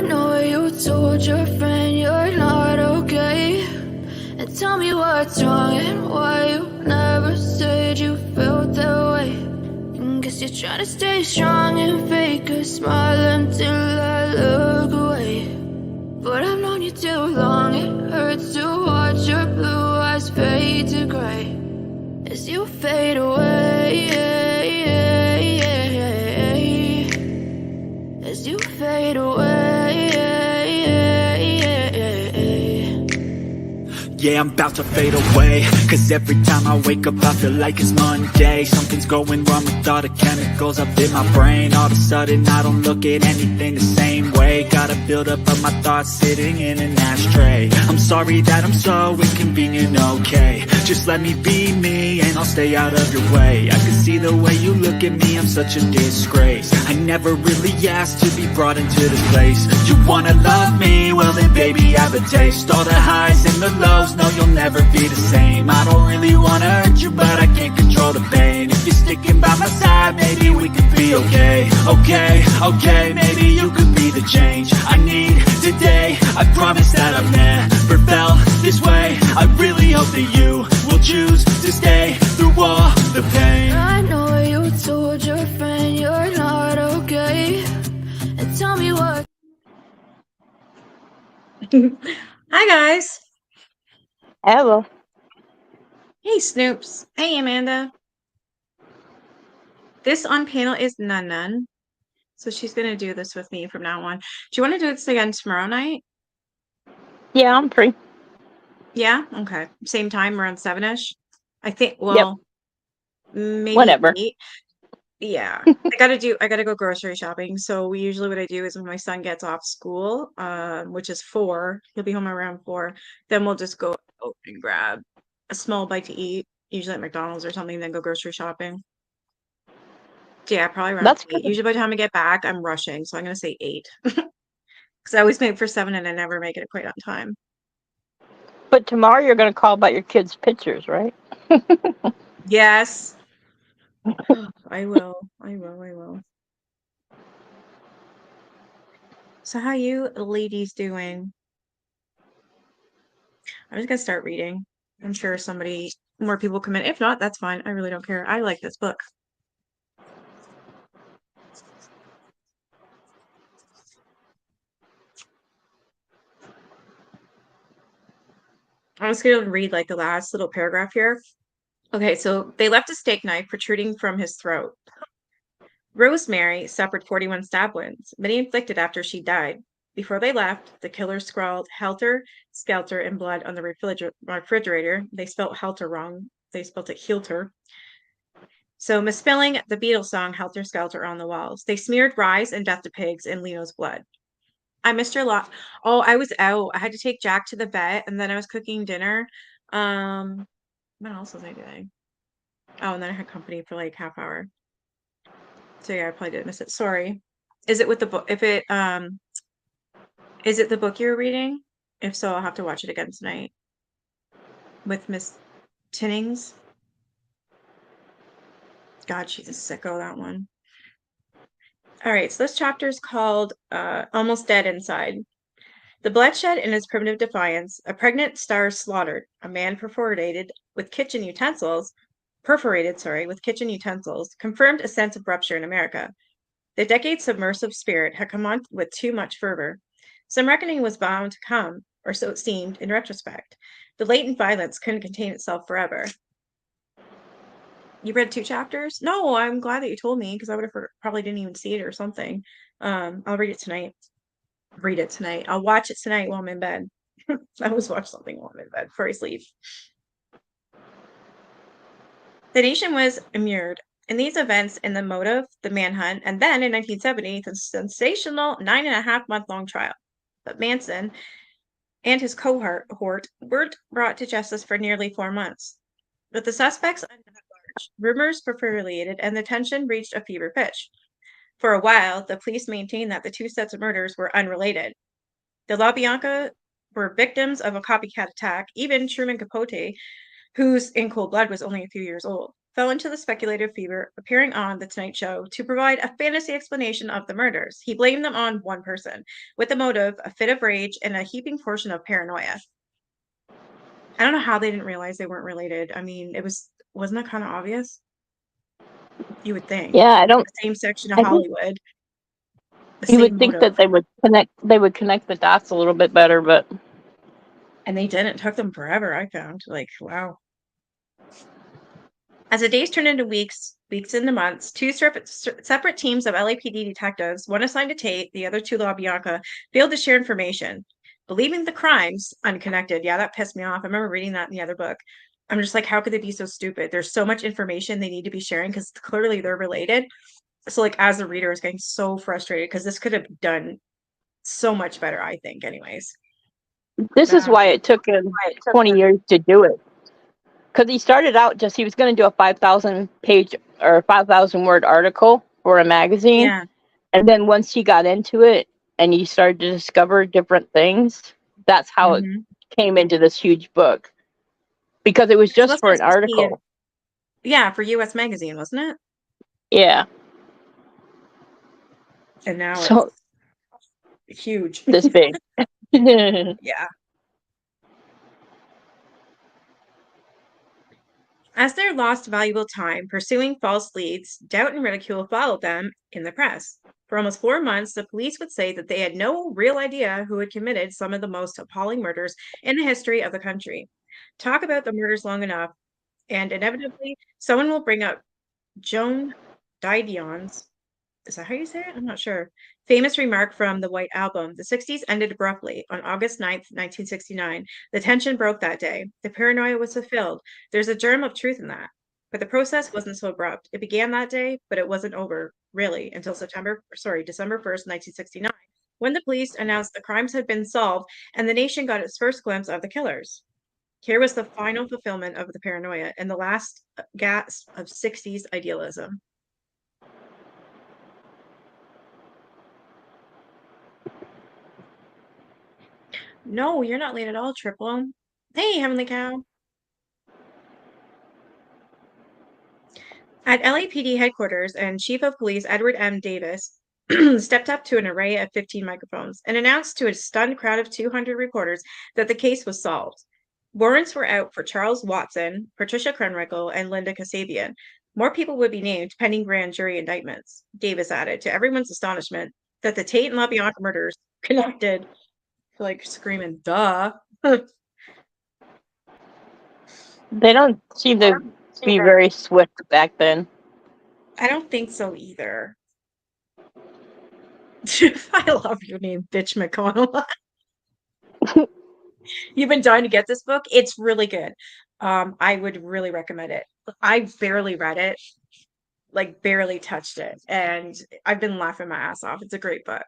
I know you told your friend you're not okay. And tell me what's wrong and why you never said you felt that way. And guess you're trying to stay strong and fake a smile until I look away. But I've known you too long, it hurts to watch your blue eyes fade to gray as you fade away, as you fade away. Yeah, I'm about to fade away, cause every time I wake up I feel like it's Monday. Something's going wrong with all the chemicals up in my brain. All of a sudden I don't look at anything the same way. Got a buildup of my thoughts sitting in an ashtray. I'm sorry that I'm so inconvenient, okay. Just let me be me and I'll stay out of your way. I can see the way you look at me, I'm such a disgrace. I never really asked to be brought into this place. You wanna love me? Well then baby I have a taste. All the highs and the lows, no you'll never be the same. I don't really wanna hurt you but I can't control the pain. If you're sticking by my side maybe we could be okay. Okay, maybe you could be the change I need today. I promise that I've never felt this way. I really hope that you will choose to stay through all the pain. I know you told your friend you're not okay. And tell me what. Hi guys. Hello. Hey Snoops. Hey Amanda. This on panel is Nun Nun. So she's gonna do this with me from now on. Do you want to do this again tomorrow night? Yeah, I'm free. Yeah? Okay. Same time, around 7-ish? I think, well, maybe Whatever. 8. Yeah. I gotta go grocery shopping. So what I do is when my son gets off school, which is 4, he'll be home around 4, then we'll just go out and grab a small bite to eat, usually at McDonald's or something, then go grocery shopping. Yeah, probably around That's 8. good. Usually by the time I get back, I'm rushing, so I'm gonna say 8. Because I always make for 7 and I never make it quite on time. But tomorrow you're going to call about your kids' pictures, right? Yes. I will. So how you ladies doing? I'm just gonna start reading. I'm sure more people come in. If not, that's fine. I really don't care. I like this book. I'm just gonna read like the last little paragraph here. Okay, so they left a steak knife protruding from his throat. Rosemary suffered 41 stab wounds, many inflicted after she died. Before they left, the killer scrawled helter skelter in blood on the refrigerator. They spelled helter wrong. They spelled it Hilter. So misspelling the Beatles song Helter Skelter on the walls. They smeared Rise and Death to Pigs in Leno's blood. I missed your lot. Oh, I was out. I had to take Jack to the vet and then I was cooking dinner. What else was I doing? Oh, and then I had company for like half hour. So yeah, I probably did miss it. Sorry. Is it with the book? Is it the book you're reading? If so, I'll have to watch it again tonight. With Miss Tinnings. God, she's a sicko, that one. All right, so this chapter is called Almost Dead Inside. The bloodshed in its primitive defiance, a pregnant star slaughtered, a man perforated with kitchen utensils, confirmed a sense of rupture in America. The decade's submersive spirit had come on with too much fervor. Some reckoning was bound to come, or so it seemed in retrospect. The latent violence couldn't contain itself forever. You read 2 chapters? No, I'm glad that you told me because I would have probably didn't even see it or something. I'll read it tonight. I'll watch it tonight while I'm in bed. I always watch something while I'm in bed before I sleep. The nation was immured in these events, in the motive, the manhunt, and then in 1970, the sensational 9.5-month-long trial. But Manson and his cohort weren't brought to justice for nearly 4 months. With the suspects at large, rumors proliferated and the tension reached a fever pitch. For a while, the police maintained that the 2 sets of murders were unrelated. The LaBianca were victims of a copycat attack. Even Truman Capote, whose In Cold Blood was only a few years old, fell into the speculative fever, appearing on The Tonight Show to provide a fantasy explanation of the murders. He blamed them on one person, with the motive, a fit of rage, and a heaping portion of paranoia. I don't know how they didn't realize they weren't related. I mean, wasn't that kind of obvious? You would think. Yeah, I don't. The same section of I think Hollywood. The you same would think motive. that they would connect the dots a little bit better, but And they didn't. It took them forever, I found. Like, wow. As the days turned into weeks into months, two separate teams of LAPD detectives, one assigned to Tate, the other to LaBianca, failed to share information, believing the crimes unconnected. Yeah, that pissed me off. I remember reading that in the other book. I'm just like, how could they be so stupid? There's so much information they need to be sharing because clearly they're related. So, like, as a reader, I was getting so frustrated because this could have done so much better, I think, anyways. this is why it took him 20 years to do it. Because he started out he was going to do a 5,000 page or 5,000 word article for a magazine. Yeah. And then once he got into it and he started to discover different things, that's how it came into this huge book. Because it was just for an article. Yeah, for US Magazine, wasn't it? Yeah. And now it's huge. This big. Yeah. As they lost valuable time pursuing false leads, doubt and ridicule followed them in the press. For almost 4 months, the police would say that they had no real idea who had committed some of the most appalling murders in the history of the country. Talk about the murders long enough, and inevitably, someone will bring up Joan Didion's, is that how you say it? I'm not sure. Famous remark from the White Album. The 60s ended abruptly on August 9th, 1969. The tension broke that day. The paranoia was fulfilled. There's a germ of truth in that. But the process wasn't so abrupt. It began that day, but it wasn't over, really, until December 1st, 1969, when the police announced the crimes had been solved and the nation got its first glimpse of the killers. Here was the final fulfillment of the paranoia and the last gasp of 60s idealism. No, you're not late at all, Triple. Hey, Heavenly Cow. At LAPD headquarters, and Chief of Police Edward M. Davis stepped up to an array of 15 microphones and announced to a stunned crowd of 200 reporters that the case was solved. Warrants were out for Charles Watson, Patricia Krenwinkel, and Linda Kasabian. More people would be named pending grand jury indictments. Davis added, to everyone's astonishment, that the Tate and LaBianca murders connected. Like screaming, duh. They don't seem to be very swift back then. I don't think so either. I love your name, Bitch McConnell. You've been dying to get this book. It's really good. I would really recommend it. I barely read it, like barely touched it, and I've been laughing my ass off. It's a great book.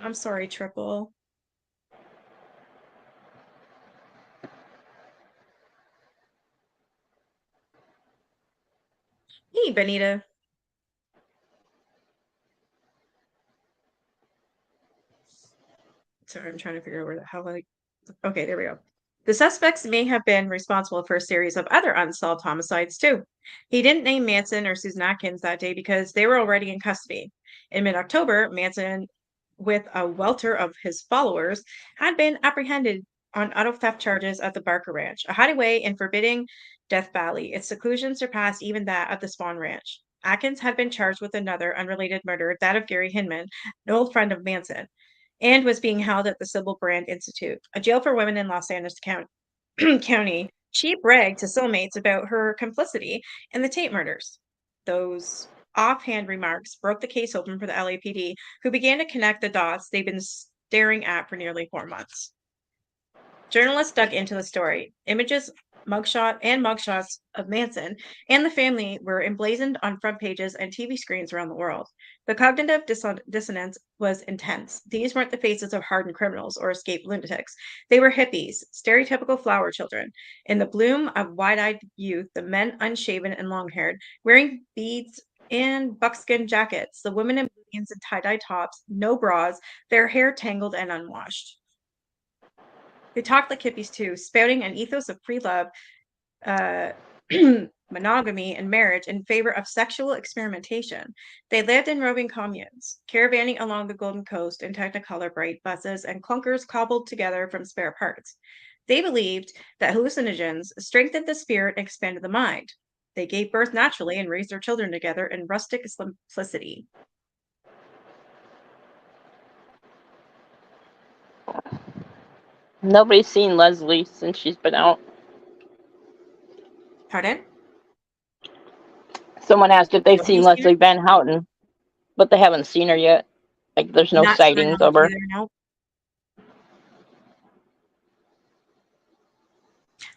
I'm sorry, Triple. Hey, Benita. Sorry, I'm trying to figure out where the hell okay, there we go. The suspects may have been responsible for a series of other unsolved homicides, too. He didn't name Manson or Susan Atkins that day because they were already in custody. In mid October, Manson, with a welter of his followers, had been apprehended on auto theft charges at the Barker Ranch, a hideaway in forbidding Death Valley. Its seclusion surpassed even that of the Spawn Ranch. Atkins had been charged with another unrelated murder, that of Gary Hinman, an old friend of Manson, and was being held at the Sybil Brand Institute, a jail for women in Los Angeles County. She bragged to cellmates about her complicity in the Tate murders. Those offhand remarks broke the case open for the LAPD, who began to connect the dots they've been staring at for nearly 4 months. Journalists dug into the story. Images, mugshots of Manson and the family were emblazoned on front pages and TV screens around the world. The cognitive dissonance was intense. These weren't the faces of hardened criminals or escaped lunatics. They were hippies, stereotypical flower children. In the bloom of wide-eyed youth, the men unshaven and long-haired, wearing beads and buckskin jackets, the women in jeans and tie-dye tops, no bras, their hair tangled and unwashed. They talked like hippies too, spouting an ethos of free love, monogamy and marriage in favor of sexual experimentation. They lived in roving communes, caravanning along the Golden Coast in Technicolor bright buses and clunkers cobbled together from spare parts. They believed that hallucinogens strengthened the spirit and expanded the mind. They gave birth naturally and raised their children together in rustic simplicity. Nobody's seen Leslie since she's been out. Pardon? Someone asked if they've Have seen you seen Leslie her? Van Houten, but they haven't seen her yet. Like, there's no Not to my sightings knowledge of her. either, no.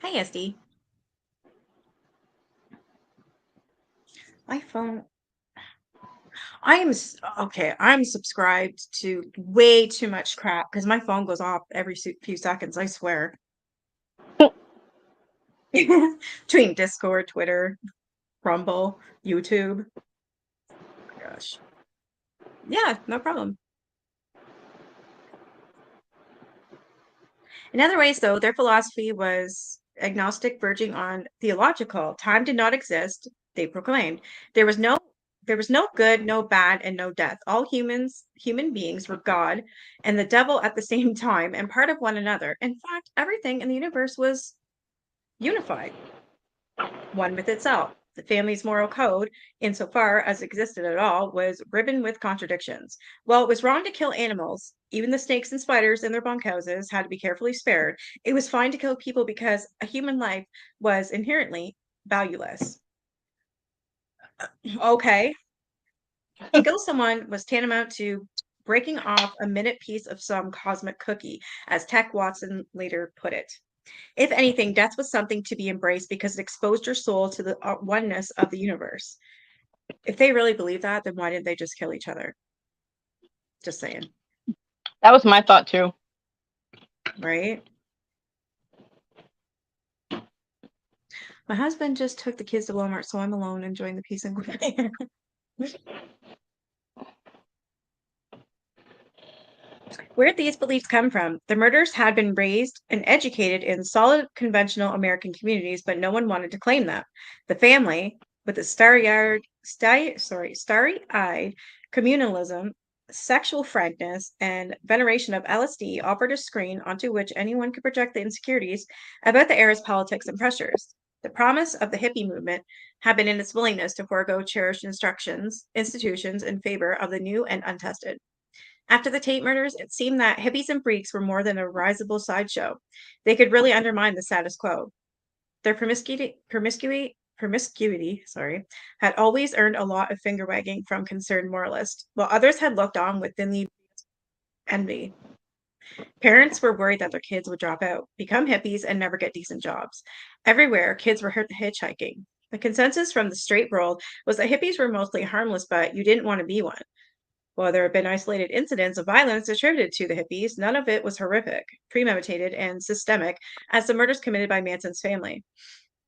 Hi, SD. My phone. Okay. I'm subscribed to way too much crap because my phone goes off every few seconds. I swear. Between Discord, Twitter, Rumble, YouTube. Oh my gosh. Yeah, no problem. In other ways, though, their philosophy was agnostic, verging on theological. Time did not exist, they proclaimed. There was no good, no bad, and no death. All human beings were God and the devil at the same time and part of one another. In fact, everything in the universe was unified, one with itself. The family's moral code, insofar as existed at all, was riven with contradictions. While it was wrong to kill animals, even the snakes and spiders in their bunkhouses had to be carefully spared. It was fine to kill people because a human life was inherently valueless. Okay. To kill someone was tantamount to breaking off a minute piece of some cosmic cookie, as Tech Watson later put it. If anything, death was something to be embraced because it exposed your soul to the oneness of the universe. If they really believe that, then why didn't they just kill each other? Just saying, That was my thought too. right? My husband just took the kids to Walmart, so I'm alone enjoying the peace and quiet. Where did these beliefs come from? The murderers had been raised and educated in solid conventional American communities, but no one wanted to claim them. The family, with its starry-eyed communalism, sexual frankness, and veneration of LSD, offered a screen onto which anyone could project the insecurities about the era's politics and pressures. The promise of the hippie movement had been in its willingness to forego cherished institutions in favor of the new and untested. After the Tate murders, it seemed that hippies and freaks were more than a risible sideshow. They could really undermine the status quo. Their promiscuity, had always earned a lot of finger wagging from concerned moralists, while others had looked on with thinly envy. Parents were worried that their kids would drop out, become hippies, and never get decent jobs. Everywhere, kids were hitchhiking. The consensus from the straight world was that hippies were mostly harmless, but you didn't want to be one. While there have been isolated incidents of violence attributed to the hippies, none of it was horrific, premeditated, and systemic as the murders committed by Manson's family.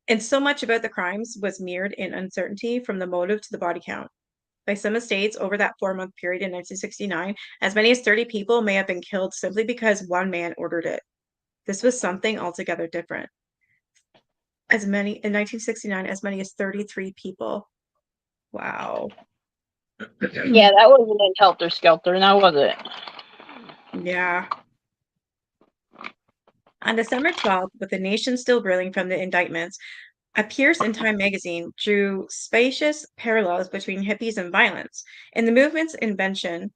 And so much about the crimes was mirrored in uncertainty from the motive to the body count. By some estates, over that 4-month period in 1969, as many as 30 people may have been killed simply because one man ordered it. This was something altogether different. In 1969, as many as 33 people. Wow. Yeah, that wasn't in Helter Skelter, now was it? Yeah. On December 12th, with the nation still reeling from the indictments, a piece in Time magazine drew spacious parallels between hippies and violence. In the movement's invitation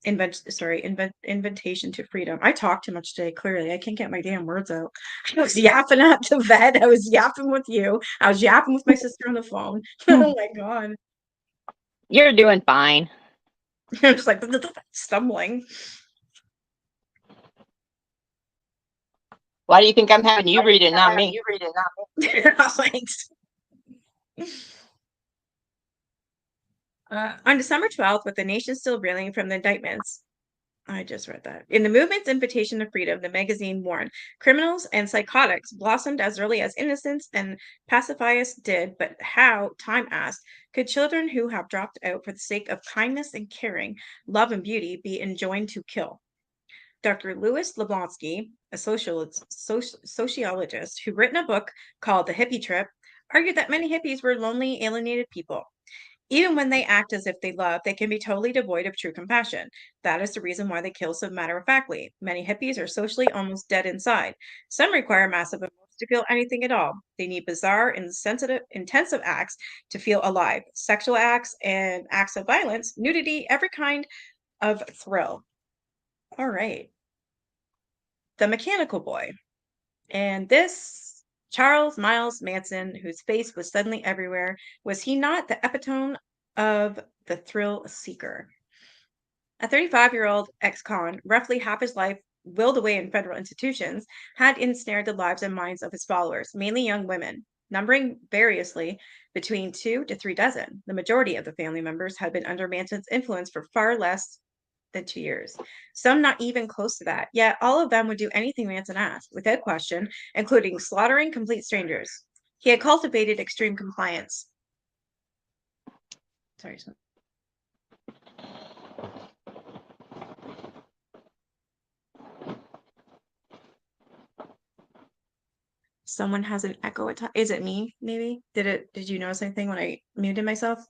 to freedom. I talk too much today, clearly. I can't get my damn words out. I was yapping at the vet. I was yapping with you. I was yapping with my sister on the phone. Oh my God. You're doing fine. I'm just like stumbling. Why do you think I'm having you read it, not me? Thanks. On December 12th, with the nation still reeling from the indictments, I just read that. In the movement's invitation to freedom, the magazine warned criminals and psychotics blossomed as early as innocents and pacifists did, but how, Time asked, could children who have dropped out for the sake of kindness and caring, love and beauty be enjoined to kill? Dr. Louis Leblansky, a sociologist who written a book called The Hippie Trip, argued that many hippies were lonely, alienated people. Even when they act as if they love, they can be totally devoid of true compassion. That is the reason why they kill so matter-of-factly. Many hippies are socially almost dead inside. Some require massive amounts to feel anything at all. They need bizarre, insensitive, intensive acts to feel alive. Sexual acts and acts of violence, nudity, every kind of thrill. All right. The Mechanical Boy. And this Charles Miles Manson, whose face was suddenly everywhere, was he not the epitome of the thrill seeker? A 35-year-old ex-con, roughly half his life willed away in federal institutions, had ensnared the lives and minds of his followers, mainly young women, numbering variously between 2 to 3 dozen. The majority of the family members had been under Manson's influence for far less than 2 years, some not even close to that. Yet all of them would do anything Manson asked, without question, including slaughtering complete strangers. He had cultivated extreme compliance. Sorry. Someone has an echo at times. Is it me, maybe? Did you notice anything when I muted myself?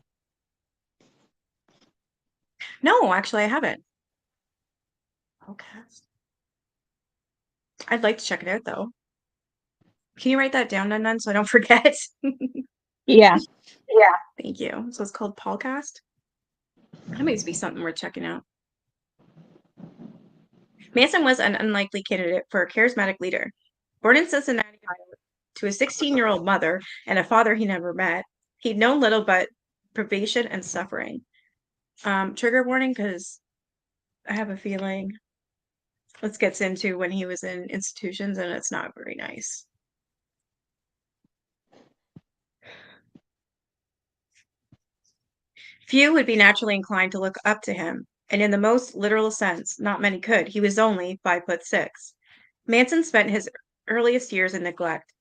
No, actually I haven't. Okay. I'd like to check it out though. Can you write that down, Nun, so I don't forget? Yeah. Thank you. So it's called Podcast. That may be something worth checking out. Manson was an unlikely candidate for a charismatic leader. Born in Cincinnati, Iowa, to a 16-year-old mother and a father he never met, he'd known little but privation and suffering. Trigger warning, because I have a feeling this gets into when he was in institutions and it's not very nice. Few would be naturally inclined to look up to him, and in the most literal sense, not many could. He was only 5'6". Manson spent his earliest years in neglect.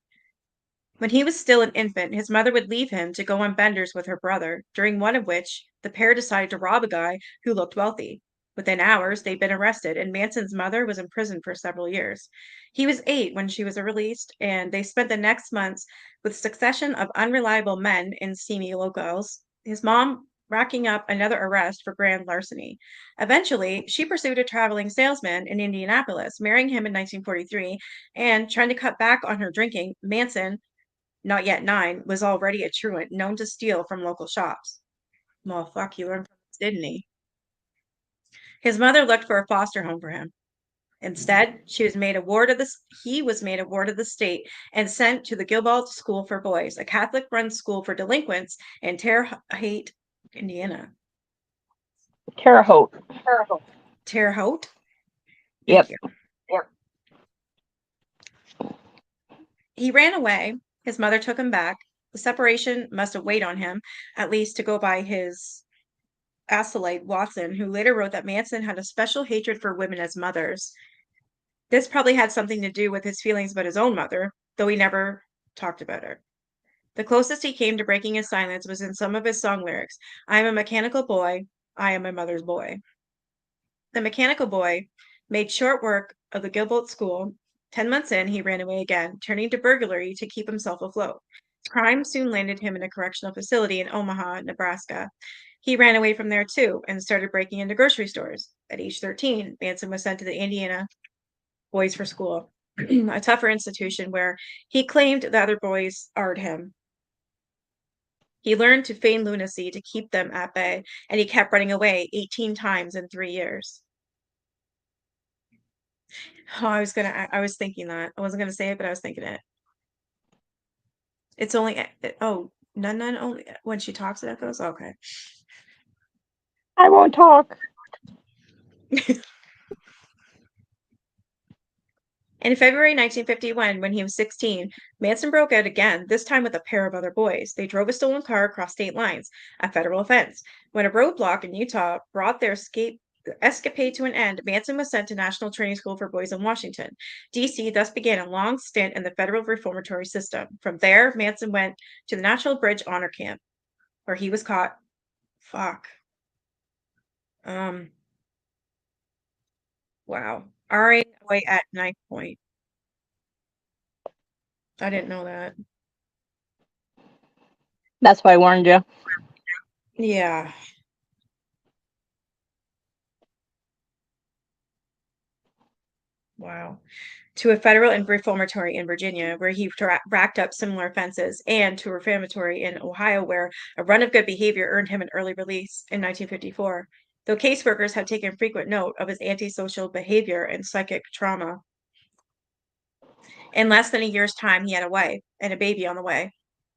When he was still an infant, his mother would leave him to go on benders with her brother, during one of which the pair decided to rob a guy who looked wealthy. Within hours, they'd been arrested, and Manson's mother was in prison for several years. He was 8 when she was released, and they spent the next months with succession of unreliable men in seamy locales. His mom racking up another arrest for grand larceny. Eventually, she pursued a traveling salesman in Indianapolis, marrying him in 1943, and trying to cut back on her drinking. Manson, not yet 9, was already a truant, known to steal from local shops. Well, fuck, he learned from this, didn't he? His mother looked for a foster home for him. Instead, he was made a ward of the state and sent to the Gilbert School for Boys, a Catholic-run school for delinquents in Terre Haute, Indiana. Terre Haute. Terre Haute? Yep. Thank you. He ran away. His mother took him back. The separation must have weighed on him, at least to go by his acolyte Watson, who later wrote that Manson had a special hatred for women as mothers. This probably had something to do with his feelings about his own mother, though he never talked about her. The closest he came to breaking his silence was in some of his song lyrics. I am a mechanical boy. I am my mother's boy. The Mechanical Boy made short work of the Gilbert School. 10 months in, he ran away again, turning to burglary to keep himself afloat. Crime soon landed him in a correctional facility in Omaha, Nebraska. He ran away from there too and started breaking into grocery stores. At age 13, Manson was sent to the Indiana Boys for School, a tougher institution where he claimed the other boys arred him. He learned to feign lunacy to keep them at bay, and he kept running away 18 times in 3 years. Oh, I was thinking that. I wasn't gonna say it, but I was thinking it. It's only, Nun only, when she talks, it echoes? Okay. I won't talk. In February 1951, when he was 16, Manson broke out again, this time with a pair of other boys. They drove a stolen car across state lines, a federal offense. When a roadblock in Utah brought their escapade to an end, Manson was sent to National Training School for Boys in Washington, D.C., thus began a long stint in the federal reformatory system. From there, Manson went to the National Bridge Honor Camp, where he was caught. Fuck. Wow. RA away at knife point. I didn't know that. That's why I warned you. Yeah. Wow. To a federal and reformatory in Virginia, where he racked up similar offenses, and to a reformatory in Ohio, where a run of good behavior earned him an early release in 1954, though caseworkers have taken frequent note of his antisocial behavior and psychic trauma. In less than a year's time, he had a wife and a baby on the way.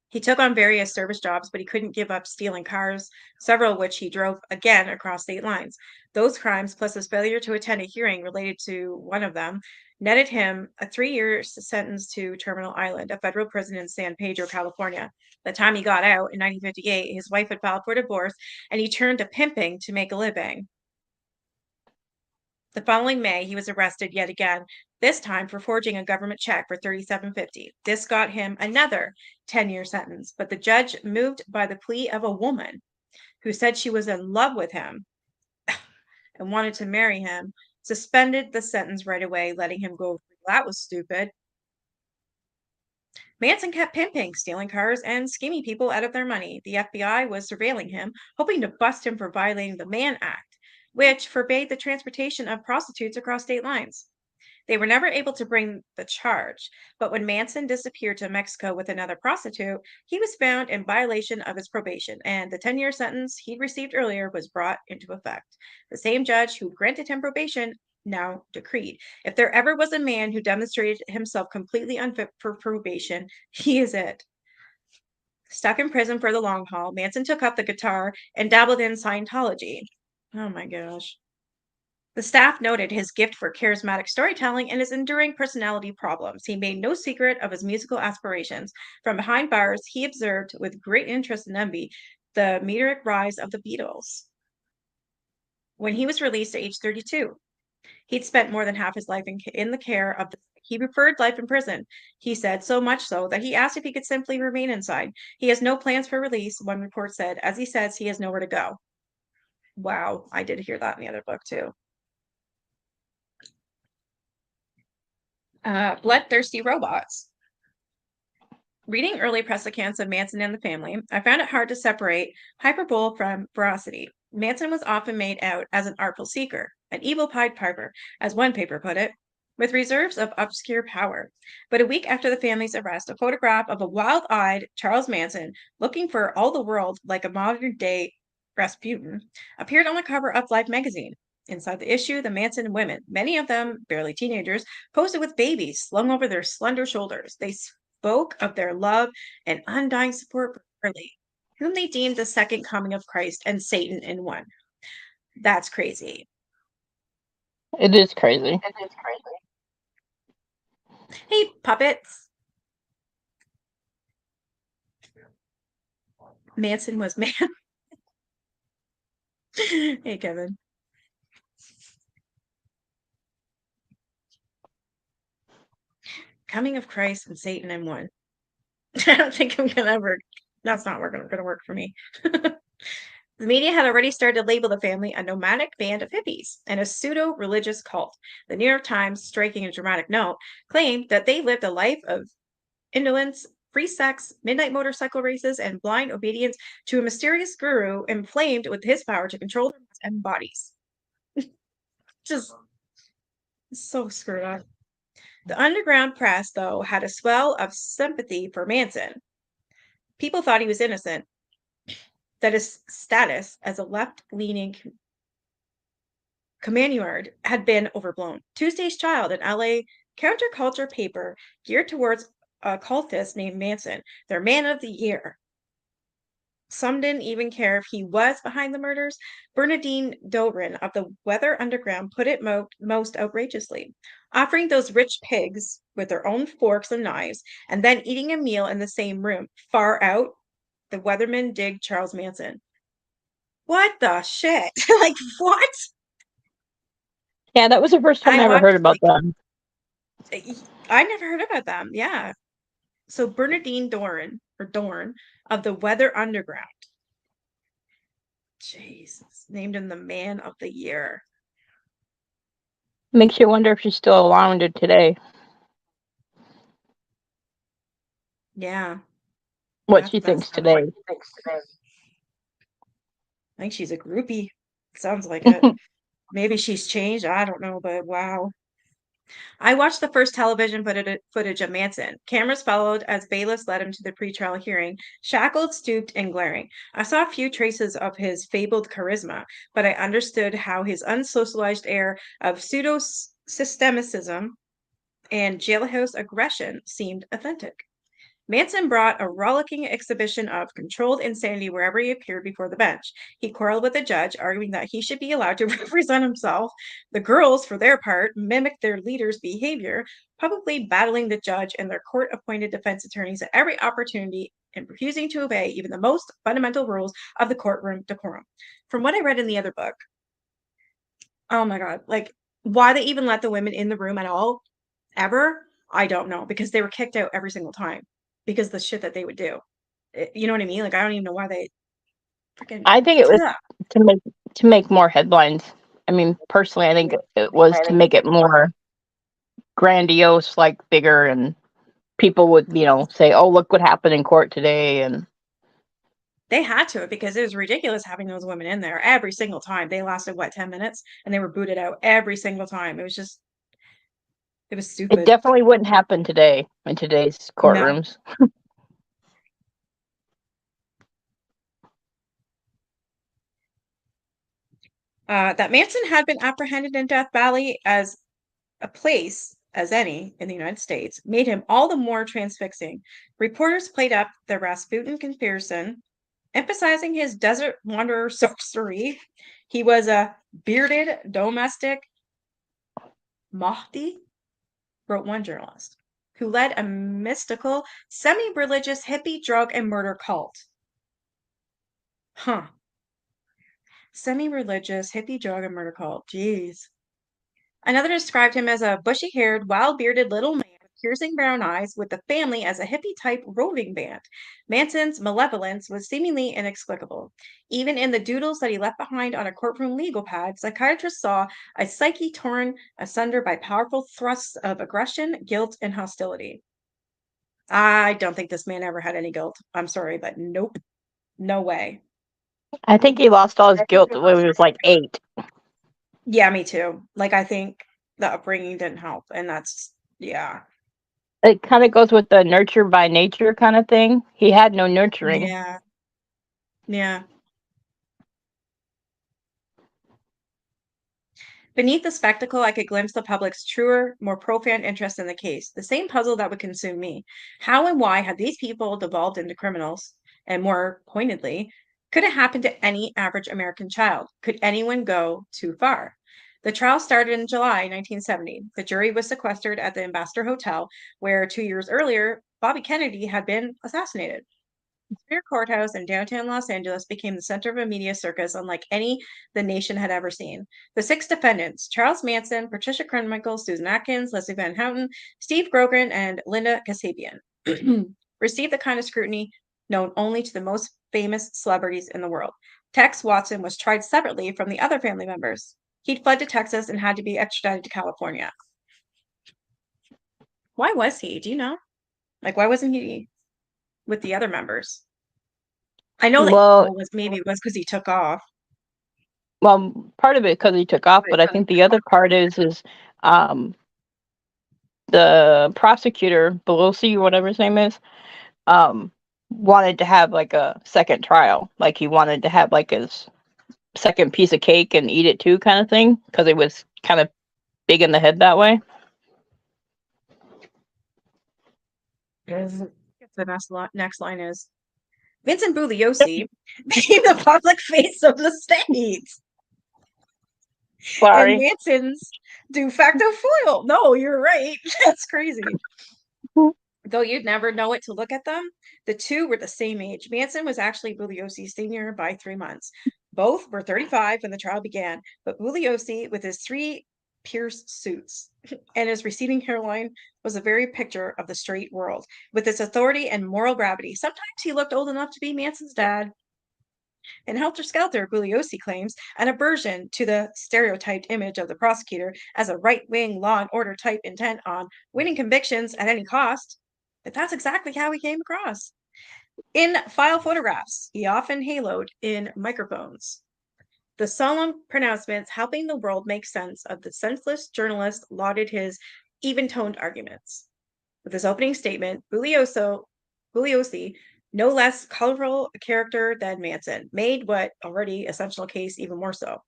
He took on various service jobs, but he couldn't give up stealing cars, several of which he drove again across state lines. Those crimes, plus his failure to attend a hearing related to one of them, netted him a 3-year sentence to Terminal Island, a federal prison in San Pedro, California. By the time he got out in 1958, his wife had filed for divorce, and he turned to pimping to make a living. The following May, he was arrested yet again, this time for forging a government check for $37.50. This got him another 10-year sentence, but the judge, moved by the plea of a woman who said she was in love with him and wanted to marry him, suspended the sentence right away, letting him go free. That was stupid. Manson kept pimping, stealing cars, and scheming people out of their money. The FBI was surveilling him, hoping to bust him for violating the Mann Act, which forbade the transportation of prostitutes across state lines. They were never able to bring the charge, but when Manson disappeared to Mexico with another prostitute, he was found in violation of his probation, and the 10-year sentence he'd received earlier was brought into effect. The same judge who granted him probation now decreed, if there ever was a man who demonstrated himself completely unfit for probation, he is it. Stuck in prison for the long haul, Manson took up the guitar and dabbled in Scientology. Oh my gosh. The staff noted his gift for charismatic storytelling and his enduring personality problems. He made no secret of his musical aspirations. From behind bars, he observed with great interest and envy the meteoric rise of the Beatles. When he was released at age 32, he'd spent more than half his life in the care of the sick. He preferred life in prison, he said, so much so that he asked if he could simply remain inside. He has no plans for release, one report said. As he says, he has nowhere to go. Wow, I did hear that in the other book too. Bloodthirsty robots. Reading early press accounts of Manson and the family, I found it hard to separate hyperbole from veracity. Manson was often made out as an artful seeker, an evil Pied Piper, as one paper put it, with reserves of obscure power. But a week after the family's arrest, a photograph of a wild-eyed Charles Manson, looking for all the world like a modern-day Rasputin, appeared on the cover of Life magazine. Inside the issue, the Manson women, many of them barely teenagers, posed with babies slung over their slender shoulders. They spoke of their love and undying support for Charlie, whom they deemed the second coming of Christ and Satan in one. That's crazy. It is crazy. Hey, puppets. Manson was man. Hey, Kevin. Coming of Christ and Satan in one. I don't think I'm gonna ever. That's not gonna work for me. The media had already started to label the family a nomadic band of hippies and a pseudo-religious cult. The New York Times, striking a dramatic note, claimed that they lived a life of indolence, free sex, midnight motorcycle races, and blind obedience to a mysterious guru inflamed with his power to control their minds and bodies. Just so screwed up. The underground press, though, had a swell of sympathy for Manson. People thought he was innocent, that his status as a left-leaning communard had been overblown. Tuesday's Child, an LA counterculture paper geared towards a cultist named Manson, their man of the year. Some didn't even care if he was behind the murders. Bernardine Doran of the Weather Underground put it most outrageously. Offering those rich pigs with their own forks and knives and then eating a meal in the same room. Far out, the Weathermen dig Charles Manson. What the shit? Like, what? Yeah, that was the first time I ever heard about them. I never heard about them. Yeah. So Bernardine Doran of the Weather Underground. Jesus, named him the Man of the Year. Makes you wonder if she's still around today. Yeah, What she that's thinks today. I think she's a groupie. Sounds like it. Maybe she's changed. I don't know, but wow. I watched the first television footage of Manson. Cameras followed as bailiffs led him to the pretrial hearing, shackled, stooped, and glaring. I saw a few traces of his fabled charisma, but I understood how his unsocialized air of pseudo-systemicism and jailhouse aggression seemed authentic. Manson brought a rollicking exhibition of controlled insanity wherever he appeared before the bench. He quarreled with the judge, arguing that he should be allowed to represent himself. The girls, for their part, mimicked their leader's behavior, publicly battling the judge and their court appointed defense attorneys at every opportunity and refusing to obey even the most fundamental rules of the courtroom decorum. From what I read in the other book, oh my God, like why they even let the women in the room at all, ever, I don't know, because they were kicked out every single time because the shit that they would do. You know what I mean? Like I don't even know why they freaking. I think it was Ugh. to make more headlines. I mean, personally, I think it was to make it more grandiose, like bigger, and people would, say, "Oh, look what happened in court today," and They had to because it was ridiculous having those women in there every single time. They lasted what 10 minutes and they were booted out every single time. It was it stupid. definitely wouldn't happen today in today's No. courtrooms. That Manson had been apprehended in Death Valley as a place as any in the United States made him all the more transfixing. Reporters played up the Rasputin comparison, emphasizing his desert wanderer sorcery. He was a bearded domestic Mahdi, wrote one journalist, who led a mystical, semi-religious hippie drug and murder cult. Huh. Semi-religious hippie drug and murder cult. Jeez. Another described him as a bushy-haired, wild-bearded little man with piercing brown eyes with the family as a hippie-type roving band. Manson's malevolence was seemingly inexplicable. Even in the doodles that he left behind on a courtroom legal pad, psychiatrists saw a psyche torn asunder by powerful thrusts of aggression, guilt, and hostility. I don't think this man ever had any guilt. I'm sorry, but nope. No way. I think he lost all his guilt when he was like 8. Yeah, me too. Like, I think the upbringing didn't help. And that's, yeah. It kind of goes with the nurture by nature kind of thing. He had no nurturing. Yeah. Yeah. Beneath the spectacle, I could glimpse the public's truer, more profound interest in the case, the same puzzle that would consume me. How and why had these people devolved into criminals? And more pointedly, could it happen to any average American child? Could anyone go too far? The trial started in July 1970. The jury was sequestered at the Ambassador Hotel, where 2 years earlier, Bobby Kennedy had been assassinated. Superior Courthouse in downtown Los Angeles became the center of a media circus unlike any the nation had ever seen. The 6 defendants, Charles Manson, Patricia Krenwinkel, Susan Atkins, Leslie Van Houten, Steve Grogan, and Linda Kasabian, received the kind of scrutiny known only to the most famous celebrities in the world. Tex Watson was tried separately from the other family members. He'd fled to Texas and had to be extradited to California. Why was he? Do you know? Like, why wasn't he with the other members? I know that Well, maybe it was because he took off. Part of it because he took off, but I think the other part is the prosecutor, Belosi, whatever his name is, wanted to have like a second trial. Like he wanted to have like his second piece of cake and eat it too, kind of thing, because it was kind of big in the head that way. The next line is Vincent Bugliosi became the public face of the state. Sorry. And Manson's de facto foil. No, you're right. That's crazy. Though you'd never know it to look at them, the two were the same age. Manson was actually Bugliosi's senior by 3 months. Both were 35 when the trial began, but Bugliosi, with his 3 pierced suits and his receding hairline, was a very picture of the straight world, with its authority and moral gravity. Sometimes he looked old enough to be Manson's dad. In Helter Skelter, Bugliosi claims an aversion to the stereotyped image of the prosecutor as a right-wing law and order type intent on winning convictions at any cost. But that's exactly how he came across. In file photographs, he often haloed in microphones. The solemn pronouncements helping the world make sense of the senseless journalist lauded his even-toned arguments. With his opening statement, Bugliosi, no less colorful a character than Manson, made what already a sensational case even more so.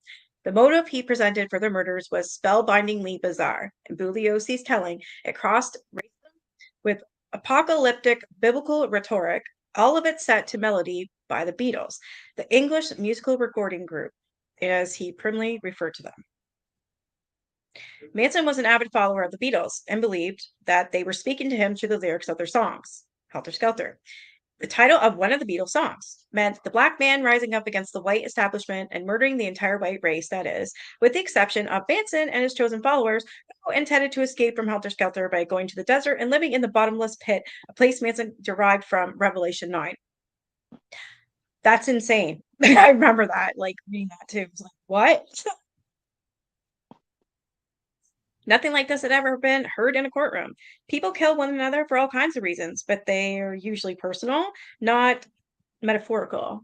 The motive he presented for the murders was spellbindingly bizarre. In Bugliosi's telling, it crossed racism with apocalyptic biblical rhetoric, all of it set to melody by the Beatles, the English musical recording group, as he primly referred to them. Manson was an avid follower of the Beatles and believed that they were speaking to him through the lyrics of their songs, Helter Skelter. The title of one of the Beatles songs meant the black man rising up against the white establishment and murdering the entire white race, that is, with the exception of Manson and his chosen followers, who intended to escape from Helter Skelter by going to the desert and living in the bottomless pit, a place Manson derived from Revelation 9. That's insane. I remember that, like, reading that too. I was like, what? Nothing like this had ever been heard in a courtroom. People kill one another for all kinds of reasons, but they are usually personal, not metaphorical.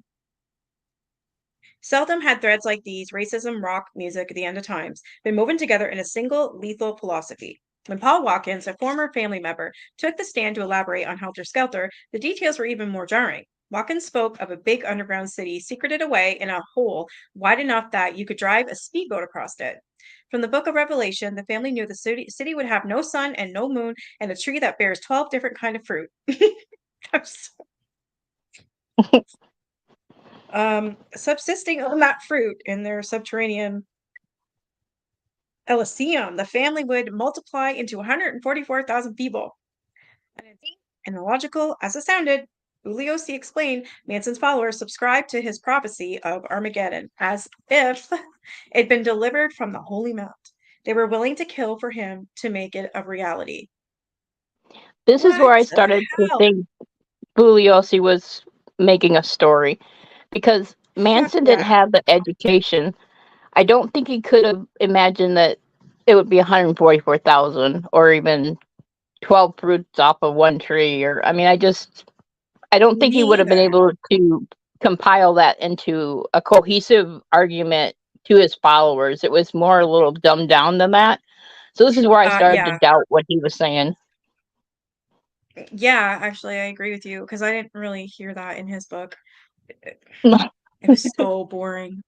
Seldom had threads like these, racism, rock, music, the end of times, been woven together in a single lethal philosophy. When Paul Watkins, a former family member, took the stand to elaborate on Helter Skelter, the details were even more jarring. Watkins spoke of a big underground city secreted away in a hole wide enough that you could drive a speedboat across it. From the book of Revelation, the family knew the city would have no sun and no moon and a tree that bears 12 different kinds of fruit. Subsisting on that fruit in their subterranean Elysium, the family would multiply into 144,000 people. And illogical as it sounded, Bugliosi explained Manson's followers subscribed to his prophecy of Armageddon as if it'd been delivered from the Holy Mount. They were willing to kill for him to make it a reality. This is where I started to think Bugliosi was making a story, because Manson didn't have the education. I don't think he could have imagined that it would be 144,000 or even 12 fruits off of one tree. Or, I mean, I don't think he would have been able to compile that into a cohesive argument to his followers. It was more a little dumbed down than that. So this is where I started to doubt what he was saying. Yeah, actually, I agree with you, because I didn't really hear that in his book. It was so boring.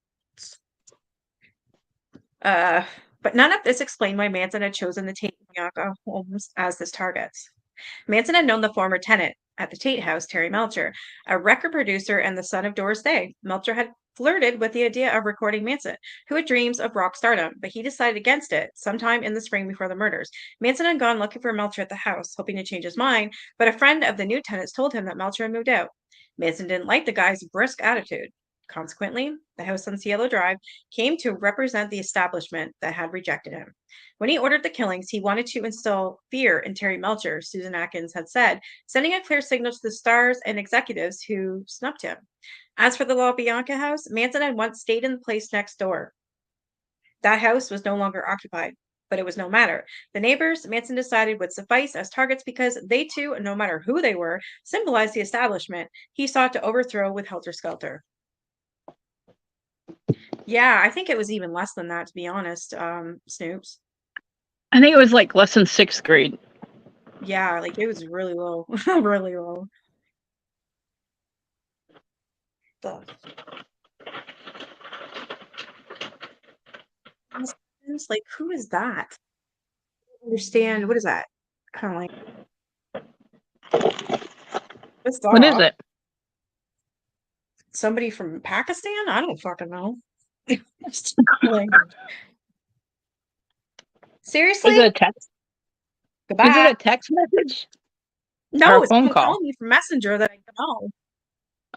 But none of this explained why Manson had chosen the Tate and Bianca homes as his targets. Manson had known the former tenant at the Tate house, Terry Melcher, a record producer and the son of Doris Day. Melcher had flirted with the idea of recording Manson, who had dreams of rock stardom, but he decided against it sometime in the spring before the murders. Manson had gone looking for Melcher at the house, hoping to change his mind, but a friend of the new tenants told him that Melcher had moved out. Manson didn't like the guy's brisk attitude. Consequently, the house on Cielo Drive came to represent the establishment that had rejected him. When he ordered the killings, he wanted to instill fear in Terry Melcher, Susan Atkins had said, sending a clear signal to the stars and executives who snubbed him. As for the La Bianca house, Manson had once stayed in the place next door. That house was no longer occupied, but it was no matter. The neighbors, Manson decided, would suffice as targets because they too, no matter who they were, symbolized the establishment he sought to overthrow with Helter Skelter. Yeah, I think it was even less than that, to be honest, Snoops. I think it was like less than 6th grade. Yeah, like it was really low. Really low. Like, who is that? I don't understand. What is that? Kind of like. What is it? Somebody from Pakistan? I don't fucking know. Seriously? Is it a text? Goodbye. Is it a text message? No, or a phone call? Calling me from Messenger that I don't know.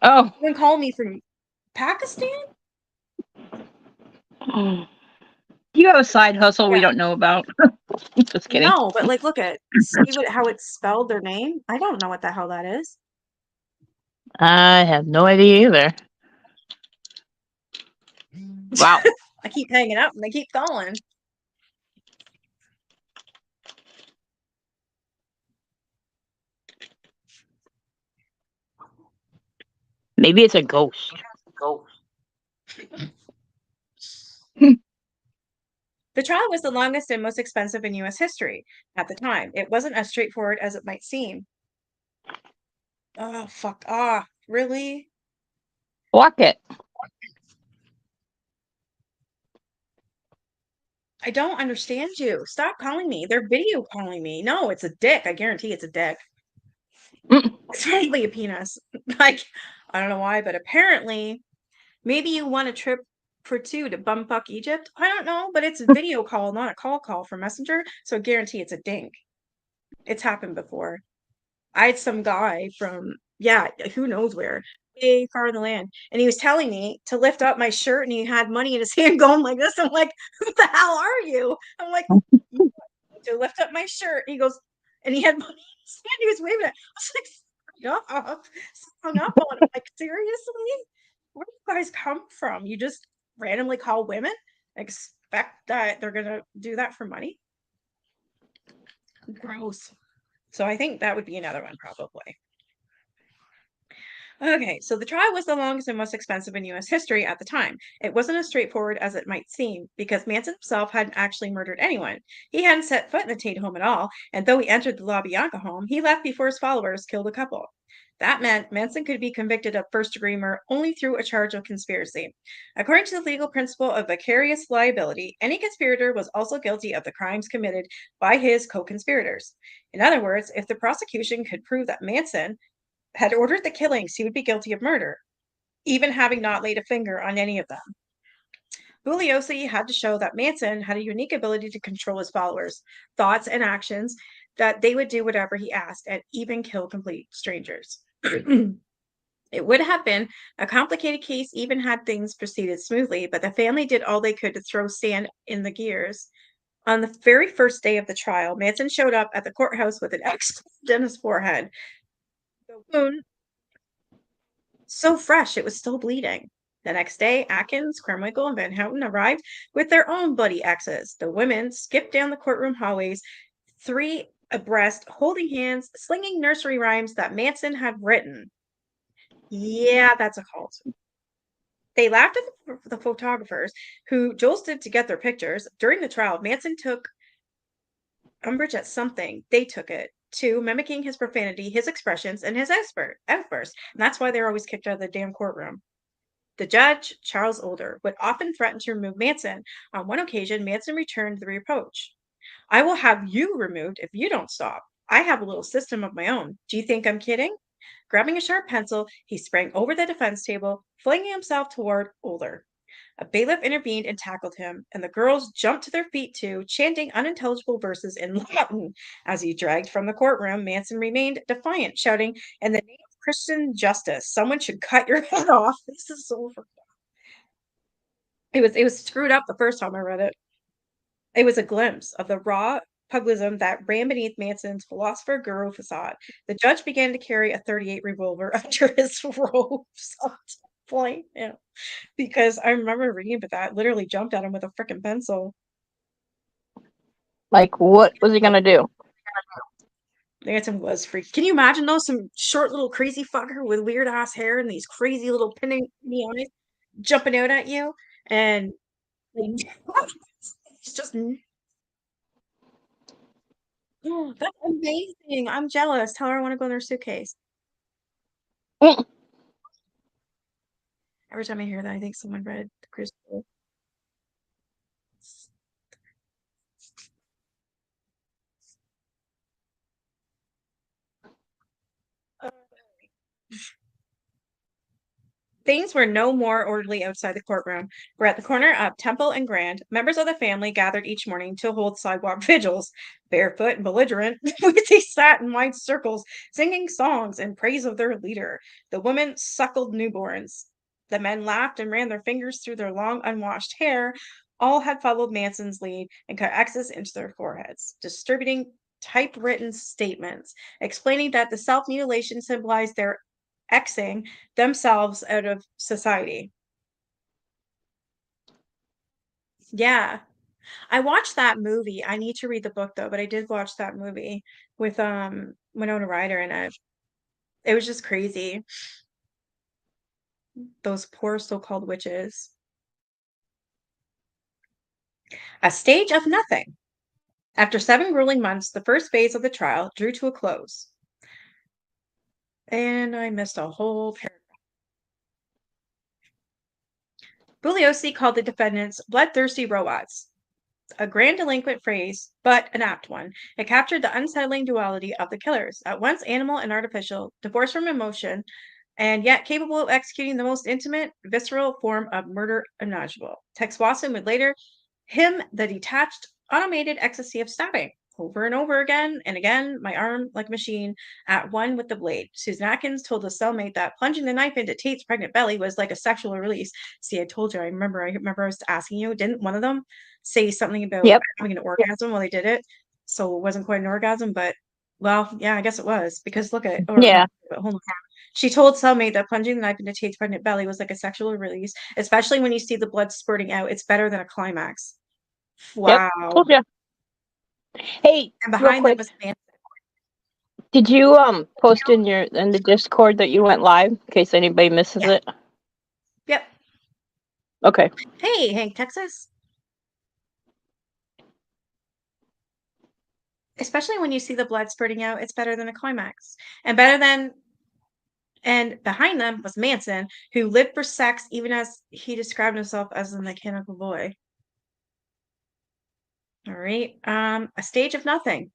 Oh. Someone called me from Pakistan? You have a side hustle we don't know about. Just kidding. No, but like, look at how it's spelled their name. I don't know what the hell that is. I have no idea either. Wow. I keep hanging up and they keep calling. Maybe it's a ghost. The trial was the longest and most expensive in US history at the time. It wasn't as straightforward as it might seem. Oh, fuck off. Really? Block it. I don't understand you. Stop calling me. They're video calling me. No, it's a dick. I guarantee it's a dick. Mm. It's probably a penis. Like, I don't know why, but apparently, maybe you want a trip for two to bumfuck Egypt. I don't know, but it's a video call, not a call from Messenger. So I guarantee it's a dink. It's happened before. I had some guy from, yeah, who knows where, way far in the land. And he was telling me to lift up my shirt and he had money in his hand going like this. I'm like, who the hell are you? I'm like, to lift up my shirt. He goes, and he had money in his hand. He was waving it. I was like, stop. Hung up on him. Like, seriously? Where do you guys come from? You just randomly call women, expect that they're gonna do that for money? Gross. So I think that would be another one, probably. Okay, so the trial was the longest and most expensive in US history at the time. It wasn't as straightforward as it might seem, because Manson himself hadn't actually murdered anyone. He hadn't set foot in the Tate home at all, and though he entered the LaBianca home, he left before his followers killed a couple. That meant Manson could be convicted of first-degree murder only through a charge of conspiracy. According to the legal principle of vicarious liability, any conspirator was also guilty of the crimes committed by his co-conspirators. In other words, if the prosecution could prove that Manson had ordered the killings, he would be guilty of murder, even having not laid a finger on any of them. Bugliosi had to show that Manson had a unique ability to control his followers' thoughts and actions, that they would do whatever he asked and even kill complete strangers. It would have been a complicated case even had things proceeded smoothly, but the family did all they could to throw sand in the gears. On the very first day of the trial, Manson showed up at the courthouse with an X in his forehead. The wound so fresh it was still bleeding. The next day, Atkins, Carmichael, and Van Houten arrived with their own bloody X's. The women skipped down the courtroom hallways, three abreast, holding hands, slinging nursery rhymes that Manson had written. Yeah, that's a cult. They laughed at the photographers who jostled to get their pictures. During the trial, Manson took umbrage at something. They took it to mimicking his profanity, his expressions, and his outbursts. And that's why they're always kicked out of the damn courtroom. The judge, Charles Older, would often threaten to remove Manson. On one occasion, Manson returned the reproach. I will have you removed if you don't stop. I have a little system of my own. Do you think I'm kidding? Grabbing a sharp pencil, he sprang over the defense table, flinging himself toward Older. A bailiff intervened and tackled him, and the girls jumped to their feet too, chanting unintelligible verses in Latin. As he dragged from the courtroom, Manson remained defiant, shouting, "In the name of Christian justice, someone should cut your head off." This is so it was screwed up the first time I read it. It was a glimpse of the raw pugilism that ran beneath Manson's philosopher guru facade. The judge began to carry a 38 revolver under his robes at point. Yeah. Because I remember reading about that, literally jumped at him with a freaking pencil. Like, what was he gonna do? Manson was freak. Can you imagine though, some short little crazy fucker with weird ass hair and these crazy little pinning eyes jumping out at you, and like, it's just oh, that's amazing. I'm jealous. Tell her I want to go in their suitcase. Mm. Every time I hear that, I think someone read the Crucible. Things were no more orderly outside the courtroom. We're at the corner of Temple and Grand. Members of the family gathered each morning to hold sidewalk vigils. Barefoot and belligerent, they sat in wide circles, singing songs in praise of their leader. The women suckled newborns. The men laughed and ran their fingers through their long, unwashed hair. All had followed Manson's lead and cut X's into their foreheads, distributing typewritten statements explaining that the self mutilation symbolized their Xing themselves out of society. Yeah. I watched that movie. I need to read the book though, but I did watch that movie with Winona Ryder in it. It was just crazy. Those poor so-called witches. A stage of nothing. After 7 grueling months, the first phase of the trial drew to a close. And I missed a whole paragraph. Bugliosi called the defendants bloodthirsty robots. A grand delinquent phrase, but an apt one. It captured the unsettling duality of the killers, at once animal and artificial, divorced from emotion, and yet capable of executing the most intimate, visceral form of murder imaginable. Tex Watson would later hymn the detached, automated ecstasy of stabbing. Over and over again and again, my arm like a machine, at one with the blade. Susan Atkins told the cellmate that plunging the knife into Tate's pregnant belly was like a sexual release. See, I told you, I remember I was asking you, didn't one of them say something about Yep. having an orgasm while they did it? So it wasn't quite an orgasm, but well, yeah, I guess it was because look at Yeah. hold on. She told cellmate that plunging the knife into Tate's pregnant belly was like a sexual release, especially when you see the blood spurting out. It's better than a climax. Yep. Wow. Told you. Hey, And real behind them quick, was Manson. did you post in the Discord that you went live in case anybody misses Yeah. it? Yep. Okay. Hey, Hank, Texas. Especially when you see the blood spurting out, it's better than a climax. And behind them was Manson, who lived for sex even as he described himself as a mechanical boy. All right. A stage of nothing.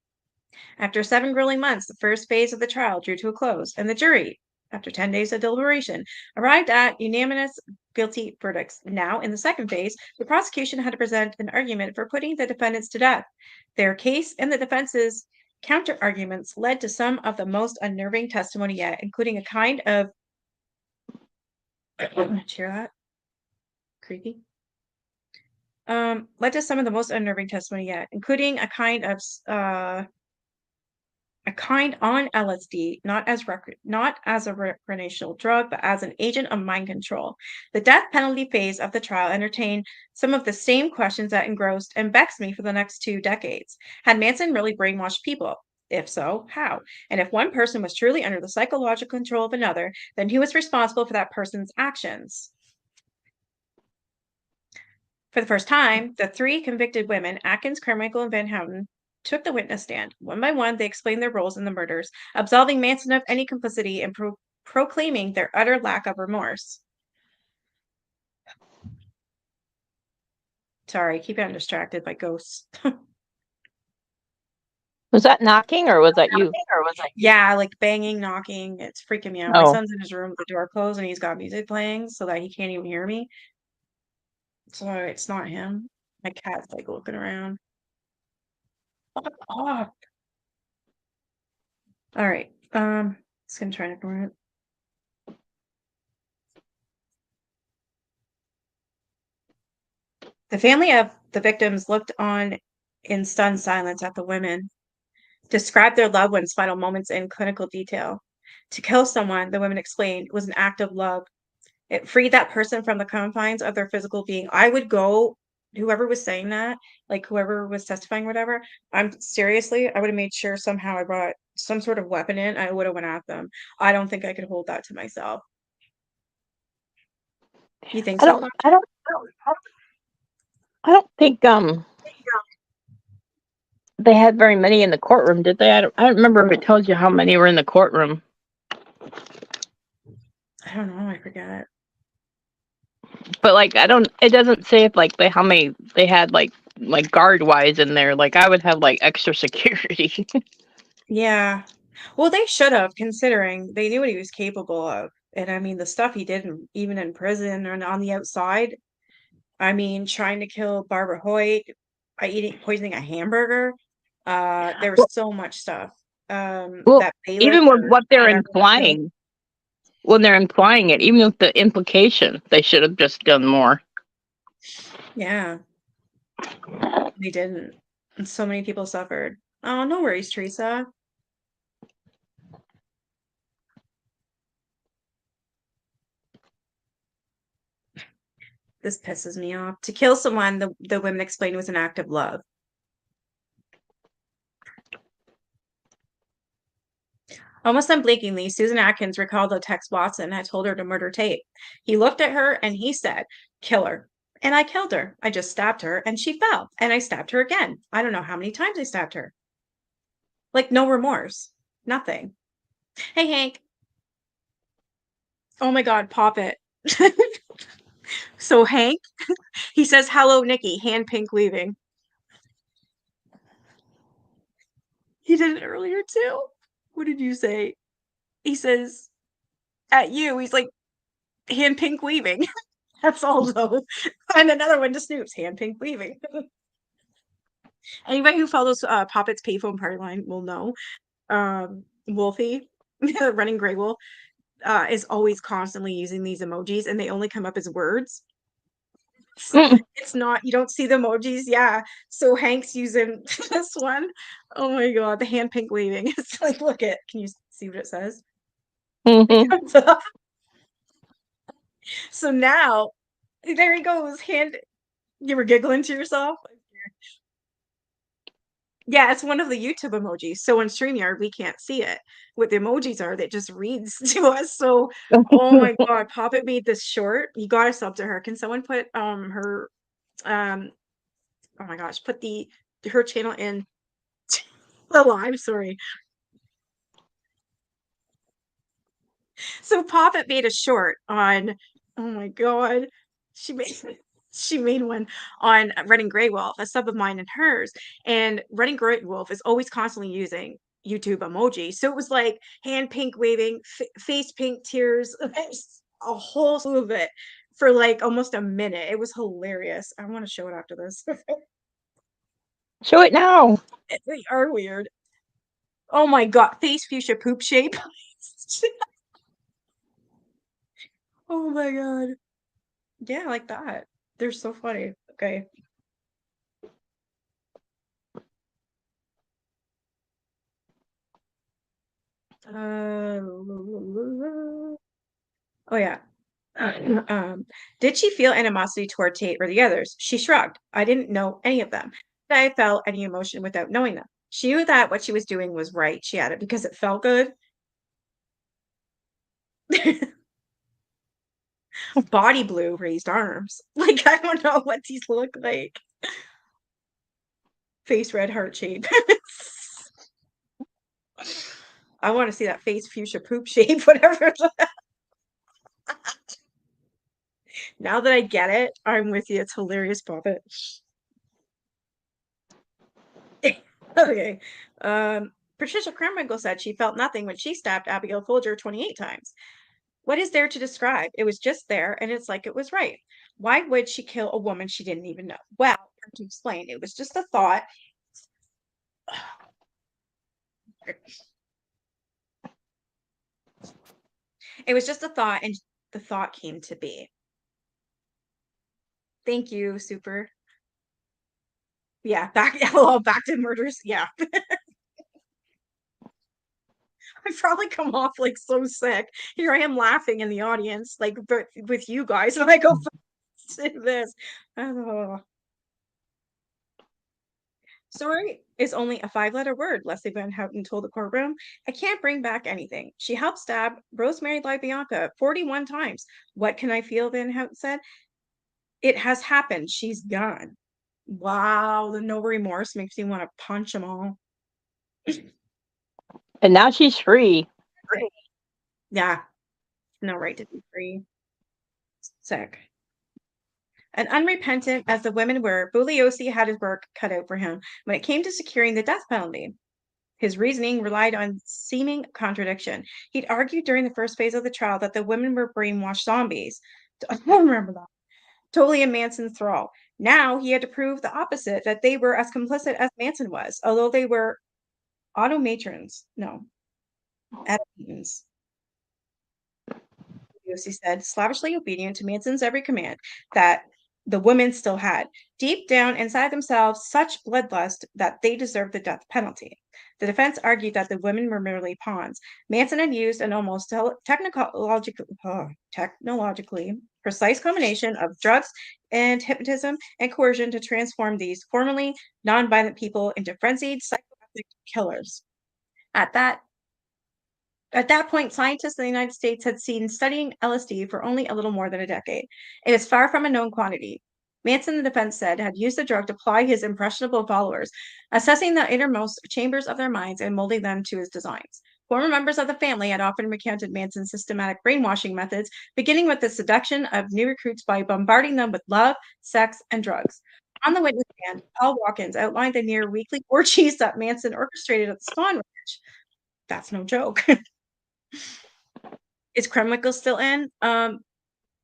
After 7 grueling months, the first phase of the trial drew to a close, and the jury, after 10 days of deliberation, arrived at unanimous guilty verdicts. Now, in the second phase, the prosecution had to present an argument for putting the defendants to death. Their case and the defense's counter arguments led to some of the most unnerving testimony yet, including a kind of hear that? Creepy. Led to some of the most unnerving testimony yet, including a kind on LSD, not as a recreational drug, but as an agent of mind control. The death penalty phase of the trial entertained some of the same questions that engrossed and vexed me for the next 2 decades. Had Manson really brainwashed people? If so, how? And if one person was truly under the psychological control of another, then who was responsible for that person's actions? For the first time, the 3 convicted women, Atkins, Carmichael, and Van Houten, took the witness stand. One by one, they explained their roles in the murders, absolving Manson of any complicity and proclaiming their utter lack of remorse. Sorry, I keep getting distracted by ghosts. Was that knocking or was that you? Yeah, like banging, knocking. It's freaking me out. My Oh. son's in his room with the door closed and he's got music playing so that he can't even hear me. So it's not him. My cat's like looking around. Fuck off. All right. Just gonna try to ignore it. The family of the victims looked on in stunned silence at the women, described their loved ones' final moments in clinical detail. To kill someone, the women explained, was an act of love. It freed that person from the confines of their physical being. I would go, whoever was saying that, like whoever was testifying, whatever, I would have made sure somehow I brought some sort of weapon in. I would have went at them. I don't think I could hold that to myself. You think so? I don't think they had very many in the courtroom, did they? I don't remember if it tells you how many were in the courtroom. I don't know. I forget. But like it doesn't say if like how many they had like guard wise in there. Like I would have like extra security. Yeah. Well, they should have, considering they knew what he was capable of. And I mean, the stuff he did, even in prison and on the outside. I mean, trying to kill Barbara Hoyt by poisoning a hamburger. There was so much stuff. Well, That bailiff even with or what they're whatever was killed. implying, when they're implying it, even with the implication, they should have just done more. Yeah. They didn't. And so many people suffered. Oh, no worries, Teresa. This pisses me off. To kill someone, the women explained was an act of love. Almost unblinkingly, Susan Atkins recalled that Tex Watson had told her to murder Tate. He looked at her and he said, "Kill her." And I killed her. I just stabbed her and she fell. And I stabbed her again. I don't know how many times I stabbed her. Like, no remorse. Nothing. Hey, Hank. Oh my God, pop it. So Hank, he says, "Hello, Nikki," hand pink weaving. He did it earlier too. What did you say? He says, "At you." He's like, hand pink weaving. That's all though. And another one to Snoops, hand pink weaving. Anybody who follows Poppet's payphone party line will know. Wolfie, running Grey Wolf, is always constantly using these emojis, and they only come up as words. It's not, you don't see the emojis. Yeah. So Hank's using this one. Oh my God, the hand pink waving. It's like, look it. Can you see what it says? So now, there he goes. Hand. You were giggling to yourself? Yeah, it's one of the YouTube emojis. So on StreamYard, we can't see it. What the emojis are, that just reads to us. So, oh my God, Poppet made this short. You gotta sub to her. Can someone put her oh my gosh, put her channel in the live, sorry. So Poppet made a short on, oh my God, she made one on Running Grey Wolf, a sub of mine and hers. And Running Grey Wolf is always constantly using YouTube emoji. So it was like hand pink waving, face pink tears, a whole slew of it for like almost a minute. It was hilarious. I want to show it after this. Show it now. They are weird. Oh my God, face fuchsia poop shape. Oh my God. Yeah, like that. They're so funny. Okay. Oh yeah. Did she feel animosity toward Tate or the others? She shrugged. I didn't know any of them. I felt any emotion without knowing them. She knew that what she was doing was right, she added, because it felt good. Body blue, raised arms. Like, I don't know what these look like. Face red heart shape. I want to see that face fuchsia poop shape, whatever. Now that I get it, I'm with you. It's hilarious, Poppet. Okay. Patricia Carmichael said she felt nothing when she stabbed Abigail Folger 28 times. What is there to describe? It was just there, and it's like it was right. Why would she kill a woman she didn't even know? Well, to explain, it was just a thought. It was just a thought, and the thought came to be. Thank you, super. Yeah, back back to murders. Yeah. I probably come off like so sick. Here I am laughing in the audience, like with you guys, and I go this. Oh. Sorry is only a 5-letter word, Leslie Van Houten told the courtroom. I can't bring back anything. She helped stab Rosemary LaBianca 41 times. What can I feel? Van Houten said. It has happened. She's gone. Wow, the no remorse makes me want to punch them all. And now she's free. Yeah, no right to be free. Sick. And unrepentant as the women were, Bugliosi had his work cut out for him when it came to securing the death penalty. His reasoning relied on seeming contradiction. He'd argued during the first phase of the trial that the women were brainwashed zombies. I don't remember that. Totally in Manson's thrall. Now he had to prove the opposite, that they were as complicit as Manson was, although they were automatrons. No, automatons. Bugliosi said, slavishly obedient to Manson's every command, that the women still had, deep down inside themselves, such bloodlust that they deserved the death penalty. The defense argued that the women were merely pawns. Manson had used an almost technologically precise combination of drugs and hypnotism and coercion to transform these formerly non-violent people into frenzied psychopathic killers. At that point, scientists in the United States had seen studying LSD for only a little more than a decade. It is far from a known quantity. Manson, the defense said, had used the drug to ply his impressionable followers, assessing the innermost chambers of their minds and molding them to his designs. Former members of the family had often recounted Manson's systematic brainwashing methods, beginning with the seduction of new recruits by bombarding them with love, sex, and drugs. On the witness stand, Paul Watkins outlined the near weekly orgies that Manson orchestrated at the Spawn Ranch. That's no joke. Is Krenwinkel still in?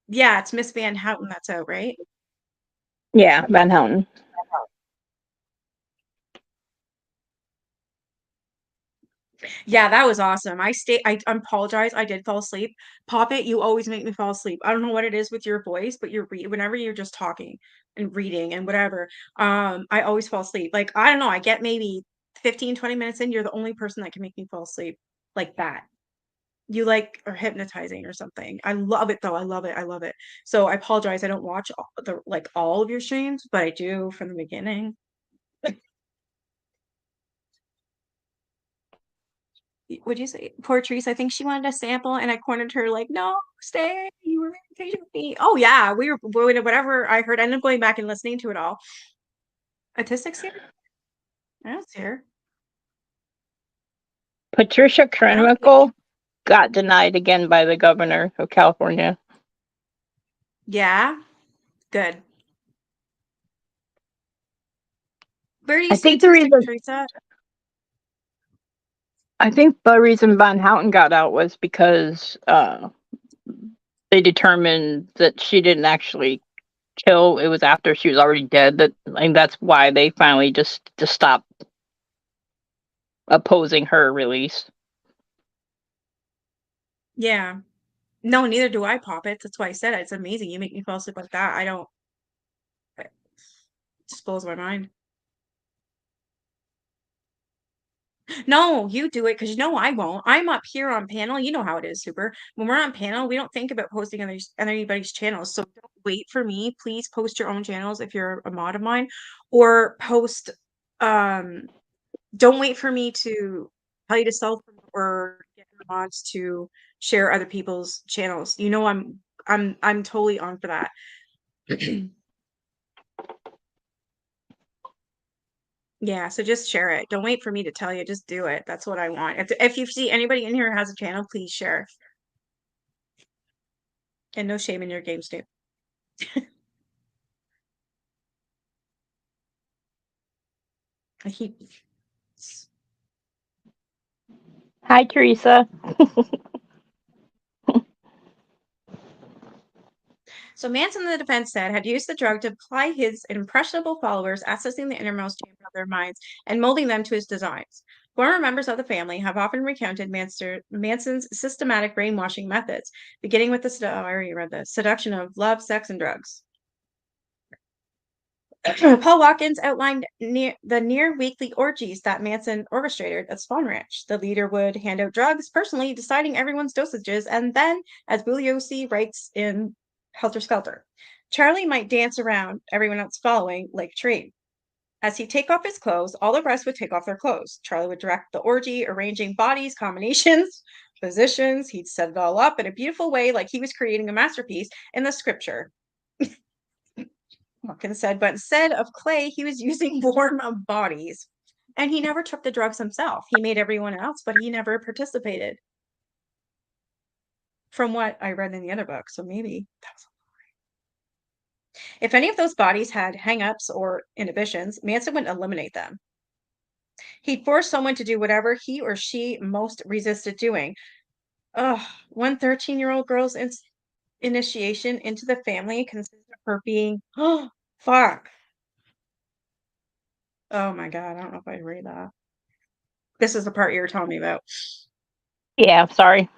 Yeah, it's Miss Van Houten that's out, right? Yeah, Van Houten. Yeah, that was awesome. I apologize. I did fall asleep. Pop it, you always make me fall asleep. I don't know what it is with your voice, but whenever you're just talking and reading and whatever, I always fall asleep. Like, I don't know, I get maybe 15, 20 minutes in, you're the only person that can make me fall asleep like that. You like are hypnotizing or something. I love it though. I love it. I love it. So I apologize. I don't watch all of your streams, but I do from the beginning. Would you say poor Teresa? I think she wanted a sample, and I cornered her like, "No, stay. You were patient with me." Oh yeah, we were whatever I heard. I ended up going back and listening to it all. Autistic's here. I don't see her. Patricia I don't. Krenwinkel got denied again by the governor of California. Yeah, good. Where do you I see think the autistic, reason Teresa? I think the reason Van Houten got out was because they determined that she didn't actually kill. It was after she was already dead. That's why they finally just stopped opposing her release. Yeah. No, neither do I, Pop It. That's why I said it. It's amazing. You make me fall asleep like that. I don't. It just blows my mind. No, you do it because you know I won't. I'm up here on panel. You know how it is, Super. When we're on panel, we don't think about posting on anybody's channels. So don't wait for me. Please post your own channels if you're a mod of mine, or post. Don't wait for me to tell you to self or get your mods to share other people's channels. You know I'm totally on for that. Yeah, so just share it. Don't wait for me to tell you. Just do it. That's what I want. If you see anybody in here who has a channel, please share. And no shame in your game, Stu. I keep. Hi, Teresa. So Manson, the defense said, had used the drug to ply his impressionable followers, accessing the innermost chamber of their minds and molding them to his designs. Former members of the family have often recounted Manson's systematic brainwashing methods, beginning with I already read this, seduction of love, sex, and drugs. Paul Watkins outlined the near weekly orgies that Manson orchestrated at Spawn Ranch. The leader would hand out drugs, personally deciding everyone's dosages, and then, as Bugliosi writes in Helter Skelter, Charlie might dance around, everyone else following, like a tree. As he'd take off his clothes, all the rest would take off their clothes. Charlie would direct the orgy, arranging bodies, combinations, positions. He'd set it all up in a beautiful way, like he was creating a masterpiece in the scripture. Watkins said, but instead of clay, he was using warm bodies. And he never took the drugs himself. He made everyone else, but he never participated. From what I read in the other book. So maybe that's a lie. If any of those bodies had hang-ups or inhibitions, Manson would eliminate them. He'd force someone to do whatever he or she most resisted doing. Ugh, one 13-year-old girl's initiation into the family consisted of her being, oh, fuck. Oh my God, I don't know if I read that. This is the part you were telling me about. Yeah, sorry.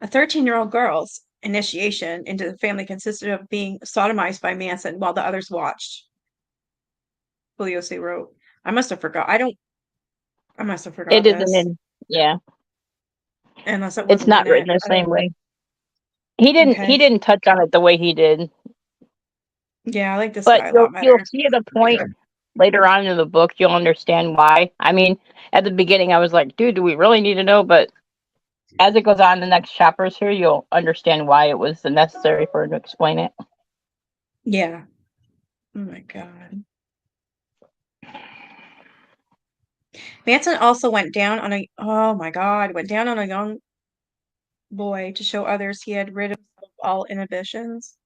A 13-year-old girl's initiation into the family consisted of being sodomized by Manson while the others watched. Bugliosi wrote, I must have forgot. I must have forgot It this. isn't in. Yeah, Unless it it's wasn't not in written it. the same way. He didn't. Okay. He didn't touch on it the way he did. Yeah, I like this But guy a lot you'll better. see the point later on in the book. You'll understand why. I mean, at the beginning, I was like, "Dude, do we really need to know?" But as it goes on, the next chapters here, you'll understand why it was necessary for him to explain it. Yeah. Oh my god. Manson also went down on a young boy to show others he had rid himself of all inhibitions.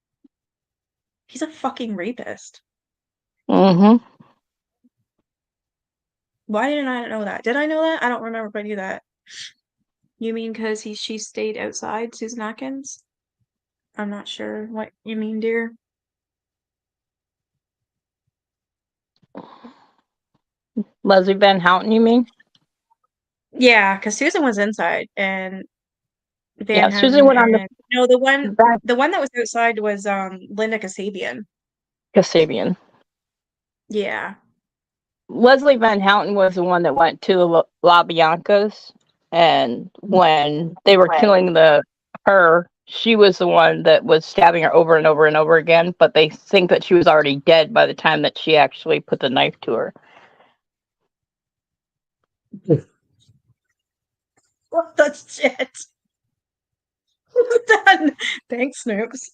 He's a fucking rapist. Mm-hmm. Why didn't I know that? Did I know that? I don't remember if I knew that. You mean because she stayed outside, Susan Atkins? I'm not sure what you mean, dear. Leslie Van Houten, you mean? Yeah, because Susan was inside and Van Yeah, Susan Houten went on and no, the the one that was outside was Linda Kasabian. Kasabian. Yeah. Leslie Van Houten was the one that went to La Bianca's, and when they were killing her, she was the one that was stabbing her over and over and over again. But they think that she was already dead by the time that she actually put the knife to her. What the shit? Done. Thanks, Snoops.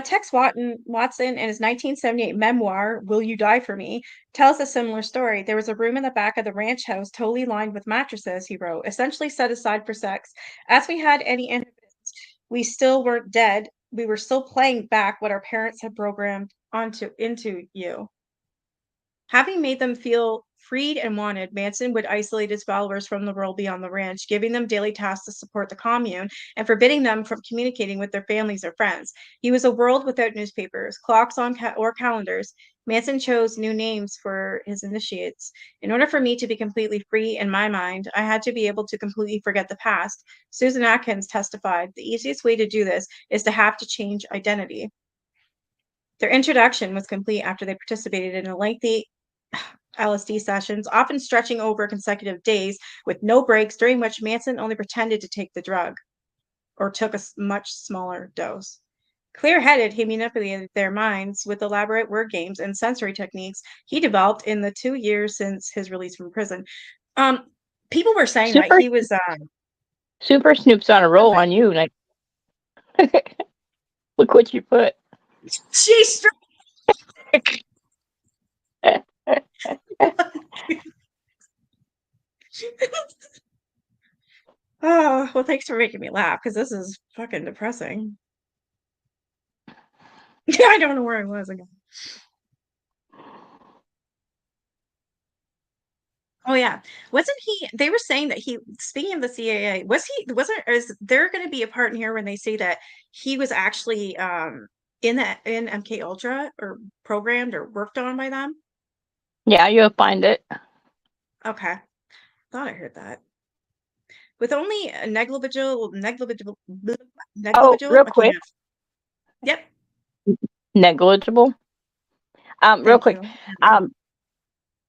Tex Watson, in his 1978 memoir, Will You Die for Me, tells a similar story. There was a room in the back of the ranch house totally lined with mattresses, he wrote, essentially set aside for sex. As we had any inhibitions, we still weren't dead. We were still playing back what our parents had programmed into you. Having made them feel freed and wanted, Manson would isolate his followers from the world beyond the ranch, giving them daily tasks to support the commune and forbidding them from communicating with their families or friends. He was a world without newspapers, clocks or calendars. Manson chose new names for his initiates. In order for me to be completely free in my mind, I had to be able to completely forget the past. Susan Atkins testified, the easiest way to do this is to have to change identity. Their introduction was complete after they participated in a lengthy LSD sessions, often stretching over consecutive days with no breaks, during which Manson only pretended to take the drug or took a much smaller dose. Clear headed, he manipulated their minds with elaborate word games and sensory techniques he developed in the 2 years since his release from prison. People were saying that he was. Super Snoop's on a roll on you. Like, look what you put. She's. Oh, well, thanks for making me laugh because this is fucking depressing. Yeah, I don't know where I was again. Oh yeah, wasn't he? They were saying that he. Speaking of the CIA, wasn't? Is there going to be a part in here when they say that he was actually in MK Ultra or programmed or worked on by them? Yeah, you'll find it. Okay, thought I heard that. With only a negligible. Oh, real I quick. can't. Yep. Negligible. Real Thank quick. you.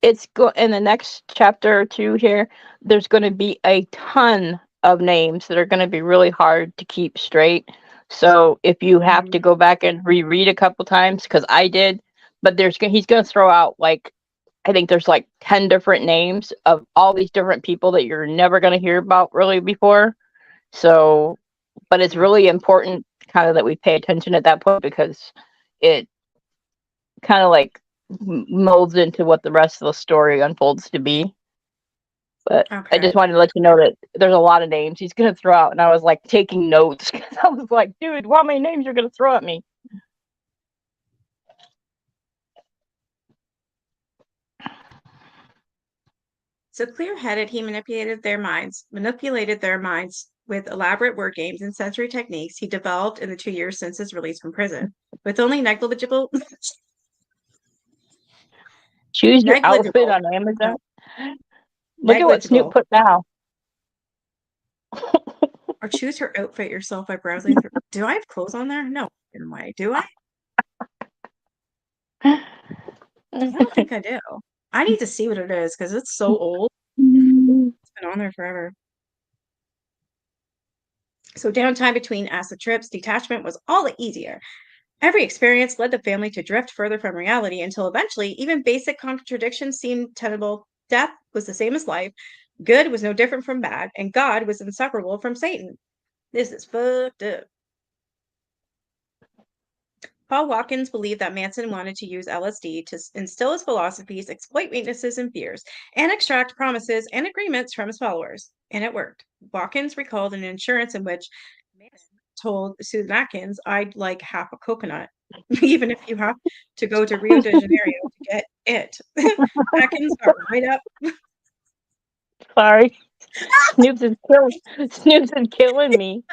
It's in the next chapter or two here. There's going to be a ton of names that are going to be really hard to keep straight. So if you have to go back and reread a couple times, because I did, but he's going to throw out like, I think there's like 10 different names of all these different people that you're never going to hear about really before. So, but it's really important kind of that we pay attention at that point, because it kind of like molds into what the rest of the story unfolds to be. But I Okay. just wanted to let you know that there's a lot of names he's going to throw out, and I was like taking notes because I was like, dude, how many names you're going to throw at me? So clear-headed, he manipulated their minds with elaborate word games and sensory techniques he developed in the 2 years since his release from prison. With only negligible Choose your outfit negligible on Amazon. no, Look at what Snoop negligible put now. or choose her outfit yourself by browsing through. Do I have clothes on there? No, in a way. Do I? I don't think I do. I need to see what it is because it's so old. It's been on there forever. So downtime between acid trips, detachment was all the easier. Every experience led the family to drift further from reality until eventually even basic contradictions seemed tenable. Death was the same as life, good was no different from bad, and God was inseparable from Satan. This is fucked up. Paul Watkins believed that Manson wanted to use LSD to instill his philosophies, exploit weaknesses and fears, and extract promises and agreements from his followers. And it worked. Watkins recalled an insurance in which Manson told Susan Atkins, I'd like half a coconut, even if you have to go to Rio de Janeiro to get it. Atkins got right up. Sorry. Snoops is killing me.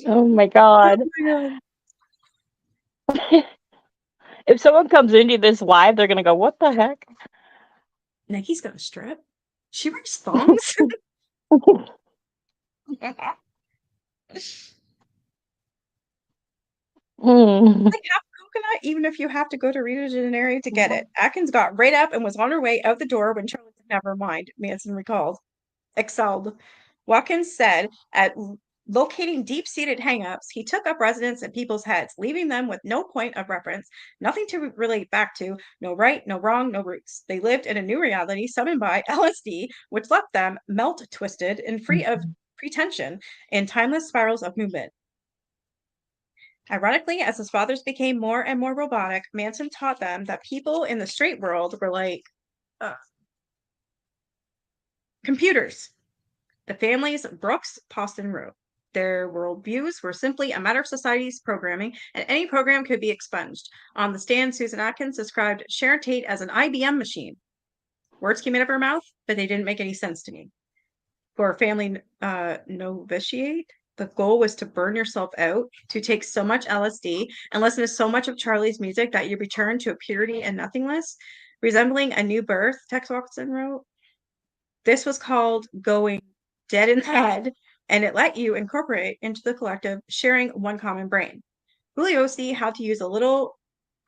Oh my god. Oh my God. If someone comes into this live, they're gonna go, what the heck? Nikki's got a strip. She wears thongs. Mm. Like half coconut, even if you have to go to Rio de Janeiro to get it. Atkins got right up and was on her way out the door when Charlie said, never mind, Manson recalled. Excelled. Watkins said at locating deep-seated hangups, he took up residence in people's heads, leaving them with no point of reference, nothing to relate back to, no right, no wrong, no roots. They lived in a new reality summoned by LSD, which left them melt-twisted and free of pretension in timeless spirals of movement. Ironically, as his fathers became more and more robotic, Manson taught them that people in the straight world were like computers. The families Brooks Poston wrote. Their worldviews were simply a matter of society's programming, and any program could be expunged. On the stand, Susan Atkins described Sharon Tate as an IBM machine. Words came out of her mouth, but they didn't make any sense to me. For a family novitiate, the goal was to burn yourself out, to take so much LSD and listen to so much of Charlie's music that you return to a purity and nothingness, resembling a new birth, Tex Watson wrote. This was called going dead in the head, and it let you incorporate into the collective, sharing one common brain. Bugliosi had to use a little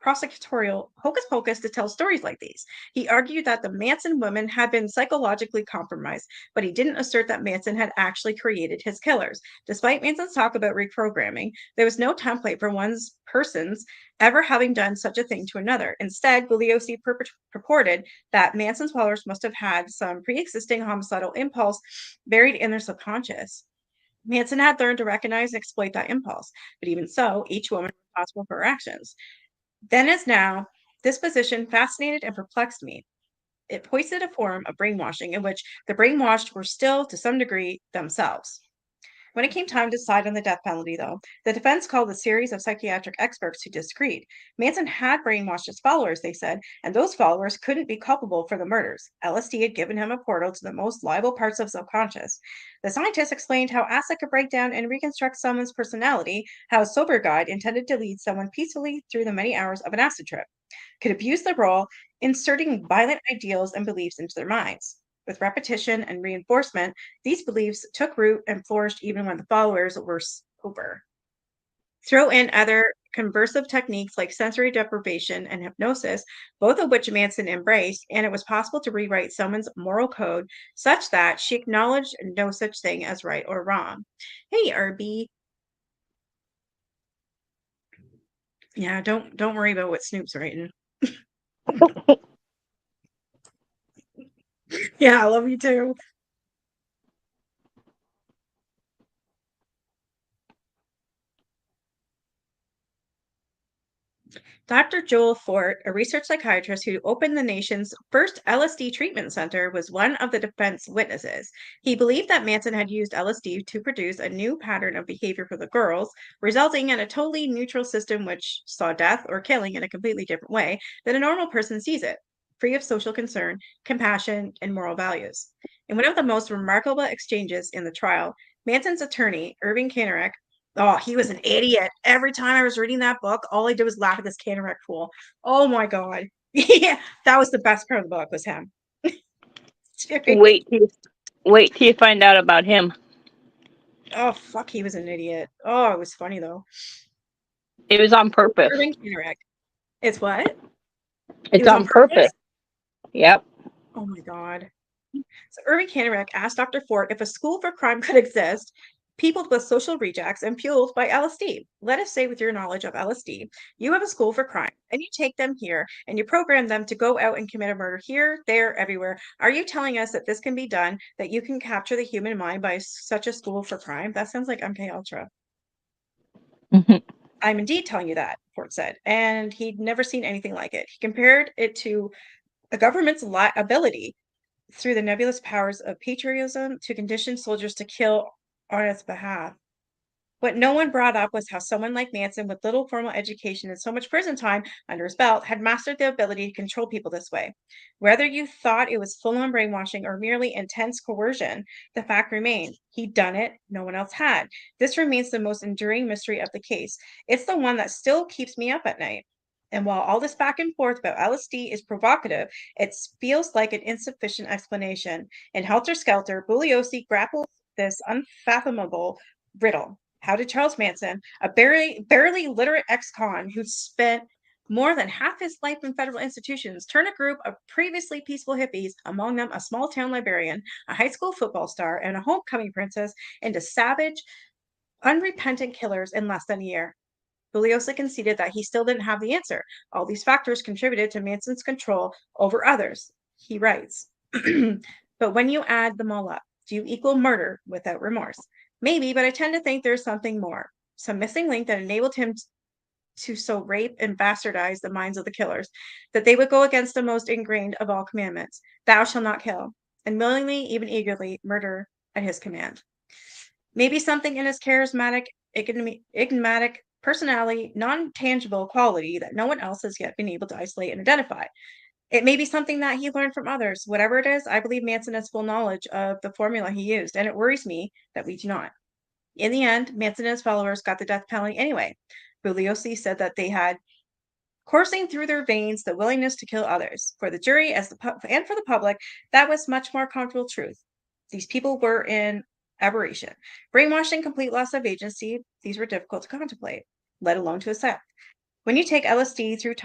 prosecutorial hocus pocus to tell stories like these. He argued that the Manson women had been psychologically compromised, but he didn't assert that Manson had actually created his killers. Despite Manson's talk about reprogramming, there was no template for one's persons ever having done such a thing to another. Instead, Bugliosi purported that Manson's followers must have had some pre-existing homicidal impulse buried in their subconscious. Manson had learned to recognize and exploit that impulse, but even so, each woman was responsible for her actions. Then as now, this position fascinated and perplexed me. It hoisted a form of brainwashing in which the brainwashed were still, to some degree, themselves. When it came time to decide on the death penalty, though, the defense called a series of psychiatric experts who disagreed. Manson had brainwashed his followers, they said, and those followers couldn't be culpable for the murders. LSD had given him a portal to the most liable parts of subconscious. The scientists explained how acid could break down and reconstruct someone's personality, how a sober guide intended to lead someone peacefully through the many hours of an acid trip could abuse the role, inserting violent ideals and beliefs into their minds. With repetition and reinforcement, these beliefs took root and flourished even when the followers were sober. Throw in other conversive techniques like sensory deprivation and hypnosis, both of which Manson embraced, and it was possible to rewrite someone's moral code such that she acknowledged no such thing as right or wrong. Hey, RB. Yeah, don't worry about what Snoop's writing. Yeah, I love you too. Dr. Joel Fort, a research psychiatrist who opened the nation's first LSD treatment center, was one of the defense witnesses. He believed that Manson had used LSD to produce a new pattern of behavior for the girls, resulting in a totally neutral system which saw death or killing in a completely different way than a normal person sees it, free of social concern, compassion, and moral values. In one of the most remarkable exchanges in the trial, Manson's attorney, Irving Kanarek, oh, he was an idiot. Every time I was reading that book, all I did was laugh at this Kanarek fool. Oh my god. Yeah, that was the best part of the book was him. Wait till you find out about him. Oh fuck, he was an idiot. Oh, it was funny though. It was on purpose. Irving Kanarek. It's what? It It's was on on purpose? purpose. Yep. Oh my God. So Irving Kanarek asked Dr. Ford if a school for crime could exist, peopled with social rejects and fueled by LSD. Let us say, with your knowledge of LSD, you have a school for crime and you take them here and you program them to go out and commit a murder here, there, everywhere. Are you telling us that this can be done, that you can capture the human mind by such a school for crime? That sounds like MK Ultra. Mhm. I'm indeed telling you that, Ford said, and he'd never seen anything like it. He compared it to the government's ability through the nebulous powers of patriotism to condition soldiers to kill on its behalf. What no one brought up was how someone like Manson, with little formal education and so much prison time under his belt, had mastered the ability to control people this way. Whether you thought it was full on brainwashing or merely intense coercion, the fact remained he'd done it, no one else had. This remains the most enduring mystery of the case. It's the one that still keeps me up at night. And while all this back and forth about LSD is provocative, it feels like an insufficient explanation. In Helter Skelter, Bugliosi grapples this unfathomable riddle. How did Charles Manson, a barely literate ex-con who spent more than half his life in federal institutions, turn a group of previously peaceful hippies, among them a small town librarian, a high school football star, and a homecoming princess, into savage, unrepentant killers in less than a year? Bugliosi conceded that he still didn't have the answer. All these factors contributed to Manson's control over others. He writes, but when you add them all up, do you equal murder without remorse? Maybe, but I tend to think there's something more. Some missing link that enabled him to so rape and bastardize the minds of the killers that they would go against the most ingrained of all commandments: thou shalt not kill, and willingly, even eagerly, murder at his command. Maybe something in his charismatic, enigmatic personality, non-tangible quality that no one else has yet been able to isolate and identify. It may be something that he learned from others. Whatever it is, I believe Manson has full knowledge of the formula he used, and it worries me that we do not. In the end, Manson and his followers got the death penalty anyway. Bugliosi said that they had coursing through their veins the willingness to kill others. For the jury and for the public, that was much more comfortable truth. These people were in aberration. Brainwashing, complete loss of agency, these were difficult to contemplate, let alone to accept. When you take LSD through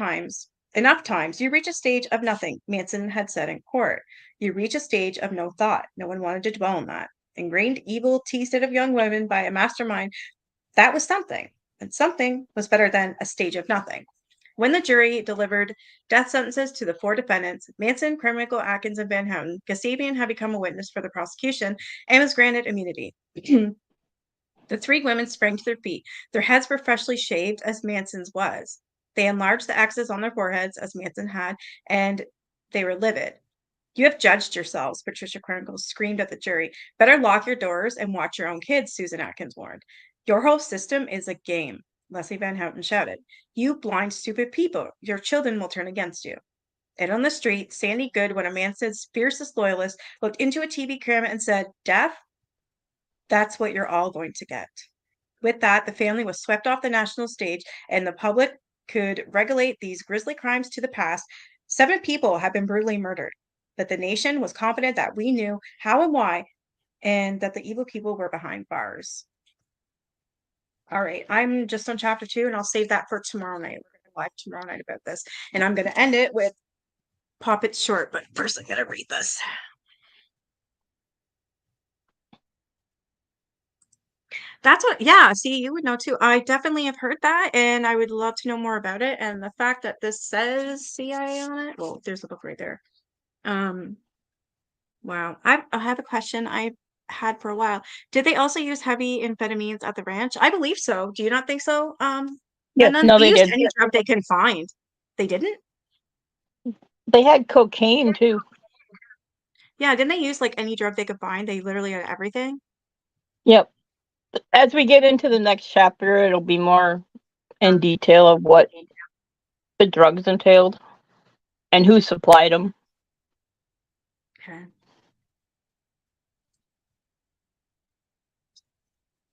enough times, you reach a stage of nothing, Manson had said in court. You reach a stage of no thought. No one wanted to dwell on that. Ingrained evil teased of young women by a mastermind, that was something. And something was better than a stage of nothing. When the jury delivered death sentences to the 4 defendants, Manson, Carmichael, Atkins, and Van Houten, Kasabian had become a witness for the prosecution and was granted immunity. The 3 women sprang to their feet. Their heads were freshly shaved, as Manson's was. They enlarged the X's on their foreheads, as Manson had, and they were livid. You have judged yourselves, Patricia Krenkel screamed at the jury. Better lock your doors and watch your own kids, Susan Atkins warned. Your whole system is a game, Leslie Van Houten shouted. You blind, stupid people. Your children will turn against you. And on the street, Sandy Good, one of Manson's fiercest loyalists, looked into a TV camera and said, Death? That's what you're all going to get. With that, the family was swept off the national stage, and the public could regulate these grisly crimes to the past. 7 people have been brutally murdered, but the nation was confident that we knew how and why, and that the evil people were behind bars. All right, I'm just on chapter 2, and I'll save that for tomorrow night. We're going to live tomorrow night about this, and I'm going to end it with Pop It Short, but first I got to read this. That's what, yeah, see, you would know too. I definitely have heard that, and I would love to know more about it. And the fact that this says CIA on it, well, there's a book right there. Wow. I have a question I've had for a while. Did they also use heavy amphetamines at the ranch? I believe so. Do you not think so? Yes, And then no, they they used did. any drug they can find. They didn't? They had cocaine too. Yeah, didn't they use like any drug they could find? They literally had everything. Yep. As we get into the next chapter, it'll be more in detail of what the drugs entailed and who supplied them. Okay.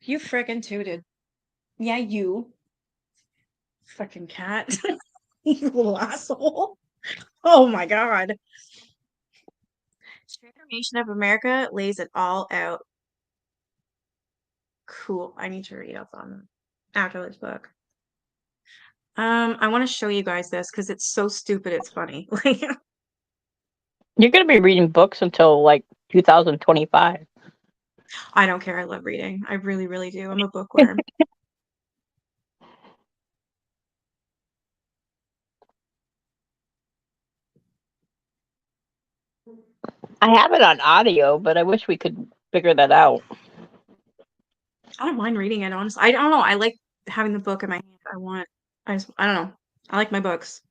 You friggin' tooted. Yeah, you. Fucking cat. You little asshole. Oh my god. Transformation of America lays it all out. Cool. I need to read up on after this book. I want to show you guys this because it's so stupid. It's funny. Like, You're gonna be reading books until like 2025. I don't care. I love reading. I really, really do. I'm a bookworm. I have it on audio, but I wish we could figure that out. I don't mind reading it, honestly. I don't know. I like having the book in my hand. I don't know. I like my books.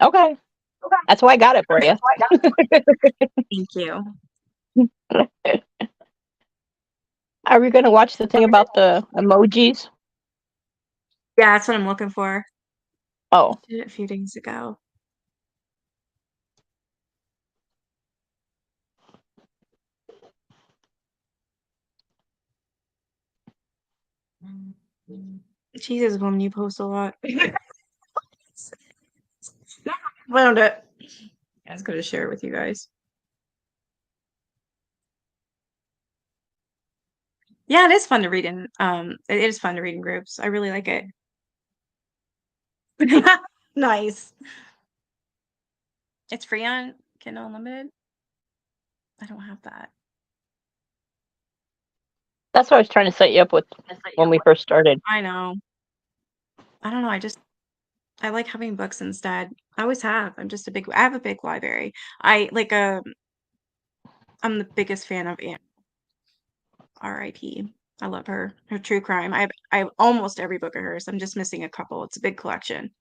Okay. That's why I got it for you. Thank you. Are we gonna watch the thing about the emojis? Yeah, that's what I'm looking for. Oh, Did it a few days ago. Jesus, woman, you post a lot. Found it. I was going to share it with you guys. Yeah, it is fun to read in it is fun to read in groups. I really like it. Nice. It's free on Kindle Unlimited. I don't have that. that's what I was trying to set you up with when we first started. I know. I don't know. I like having books instead. I always have. I have a big library. I'm the biggest fan of Anne. R.I.P. I love her. Her true crime. I have almost every book of hers. I'm just missing a couple. It's a big collection.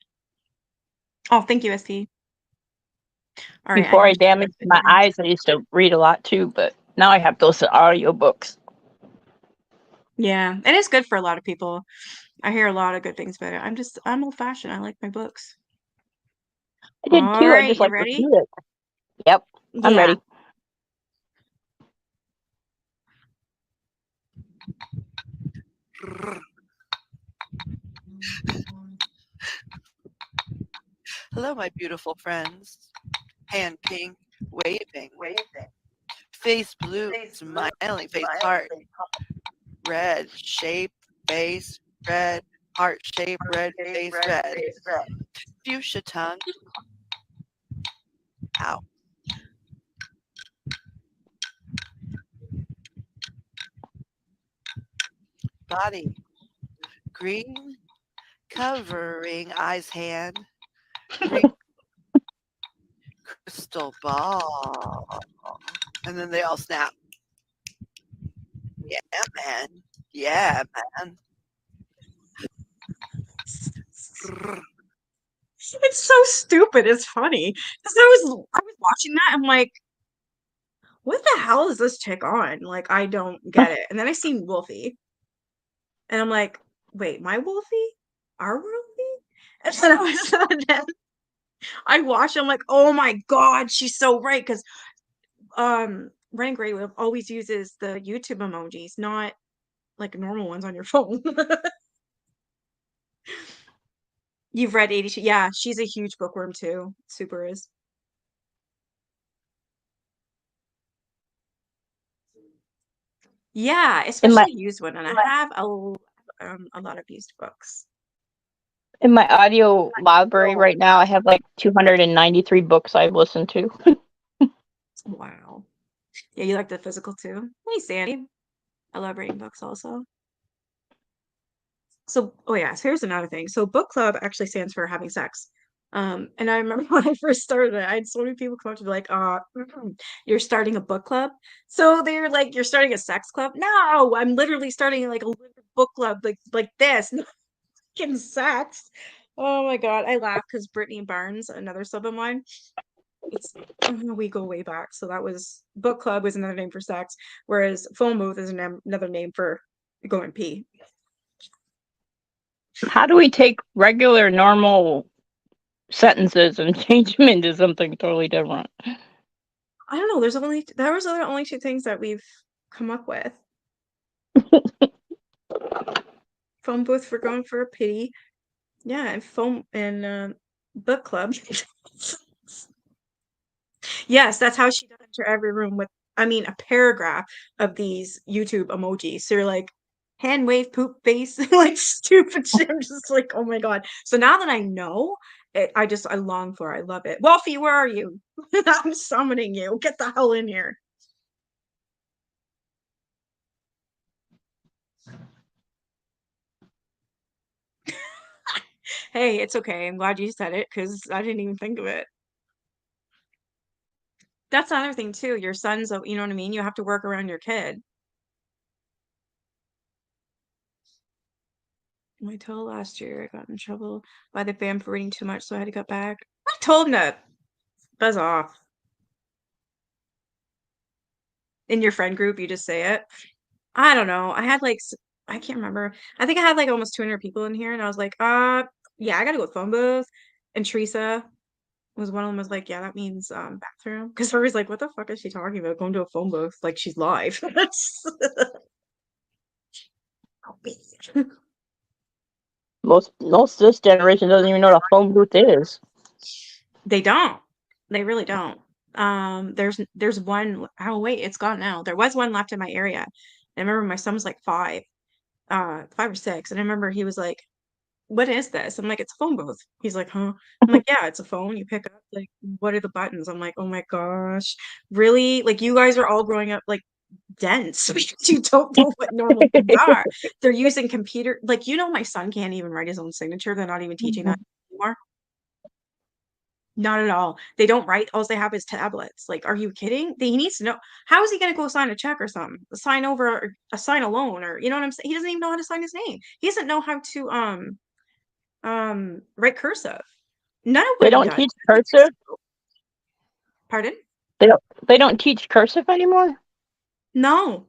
Oh, thank you, SP. All right, Before I need to damaged my eyes, I used to read a lot too, but now I have those audiobooks. Yeah, it is good for a lot of people. I hear a lot of good things about it. I'm old fashioned. I like my books. I did All too. I right, just you like to ready? read it. Yep, I'm Yeah. ready. Hello, my beautiful friends. Hand pink, waving, face blue, smiling, face heart, red shape, face red, heart shape, red face, red, fuchsia tongue, ow. Body, green, covering eyes, hand, green crystal ball. And then they all snap. Yeah, man. Yeah, man. It's so stupid. It's funny. Because I was watching that. I'm like, what the hell is this chick on? Like, I don't get it. And then I seen Wolfie. And I'm like, wait, my Wolfie? Our Wolfie? And then I watched, I'm like, oh my God, she's so right. Because Ren Gray always uses the YouTube emojis, not like normal ones on your phone. You've read 82. Yeah, she's a huge bookworm too. Super is. Yeah, In my especially used one, and I have a lot of used books. in my audio library right now, I have like 293 books I've listened to. Wow. Yeah, you like the physical too? Hey, Sandy. I love reading books also. So, oh yeah, so here's another thing. So book club actually stands for having sex. And I remember when I first started it, I had so many people come up to me like, you're starting a book club. So they're like, you're starting a sex club? No, I'm literally starting like a book club like this. Getting sex. Oh my God. I laugh because Brittany Barnes, another sub of mine, we go way back. So that was book club was another name for sex, whereas phone booth is another name for going pee. How do we take regular, normal sentences and change them into something totally different? I don't know. There was only two things that we've come up with. Phone booth for going for a pee. Yeah, and phone and book club. Yes, that's how she does enter every room with, I mean, a paragraph of these YouTube emojis. So you're like, hand wave poop face, like stupid shit. I'm just like, oh my god. So now that I know, I long for it. I love it. Wolfie, where are you? I'm summoning you. Get the hell in here. Hey, it's okay. I'm glad you said it because I didn't even think of it. That's another thing too. Your son's, you know what I mean? You have to work around your kid. I told last year I got in trouble by the fam for reading too much, so I had to cut back. I told him to buzz off. In your friend group, you just say it. I don't know. I had like I can't remember. I think I had like almost 200 people in here, and I was like, yeah, I gotta go with phone booth. And Teresa was one of them. Was like, yeah, that means bathroom. Because everybody's like, what the fuck is she talking about? Going to a phone booth like she's live. Most of this generation doesn't even know what a phone booth is. They don't. They really don't. There's one. Oh wait, it's gone now. There was one left in my area. I remember my son was like 5 or 6, and I remember he was like, "What is this?" I'm like, "It's a phone booth." He's like, "Huh?" I'm like, "Yeah, it's a phone. You pick up. Like, what are the buttons?" I'm like, "Oh my gosh, really? Like, you guys are all growing up like dense because you don't know what normal things are. They're using computer. Like, my son can't even write his own signature. They're not even teaching that anymore." Not at all. They don't write. All they have is tablets. Like, are you kidding? He needs to know. How is he going to go sign a check or something? Sign over sign a loan, or you know what I'm saying? He doesn't even know how to sign his name. He doesn't know how to write cursive. None of They what he don't does. teach cursive. Pardon? They don't teach cursive anymore. No,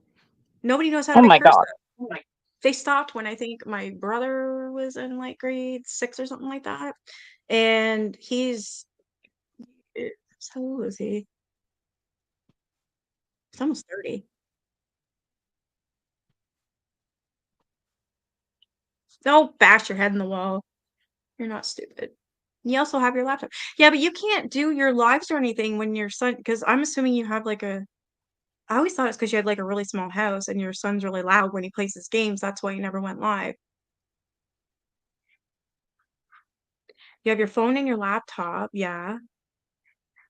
nobody knows how to Oh write my cursive. god. They stopped when I think my brother was in like grade 6 or something like that, and how old is he? He's almost 30. Don't bash your head in the wall. You're not stupid. You also have your laptop. Yeah, but you can't do your lives or anything when your son, because I'm assuming you have like I always thought it's because you had like a really small house and your son's really loud when he plays his games. That's why you never went live. You have your phone and your laptop. Yeah.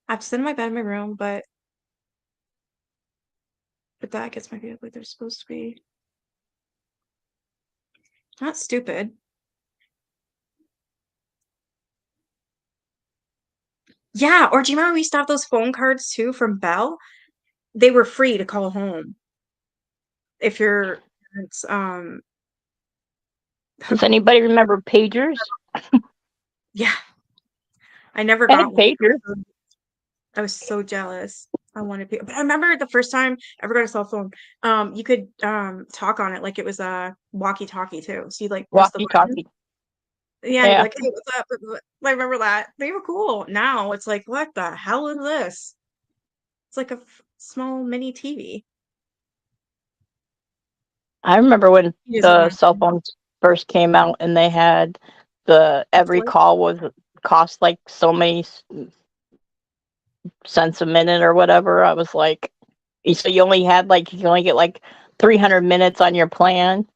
I have to sit in my bed in my room, but that gets my feet like they're supposed to be. Not stupid. Yeah, or do you remember we used to have those phone cards too from Bell? They were free to call home if your parents Does anybody remember pagers? yeah. I never I got had one. pagers. I was so jealous. I wanted people, but I remember the first time I ever got a cell phone, you could talk on it like it was a walkie-talkie too. So you like press the Walkie button. talkie. Yeah, and you'd be Yeah. like, hey, what's up? I remember that. They were cool. Now it's like, what the hell is this? It's like a small mini TV. I remember when He doesn't the want cell phones first came out and they had every flip. call was cost like so many cents a minute or whatever. I was like, so you only get like 300 minutes on your plan.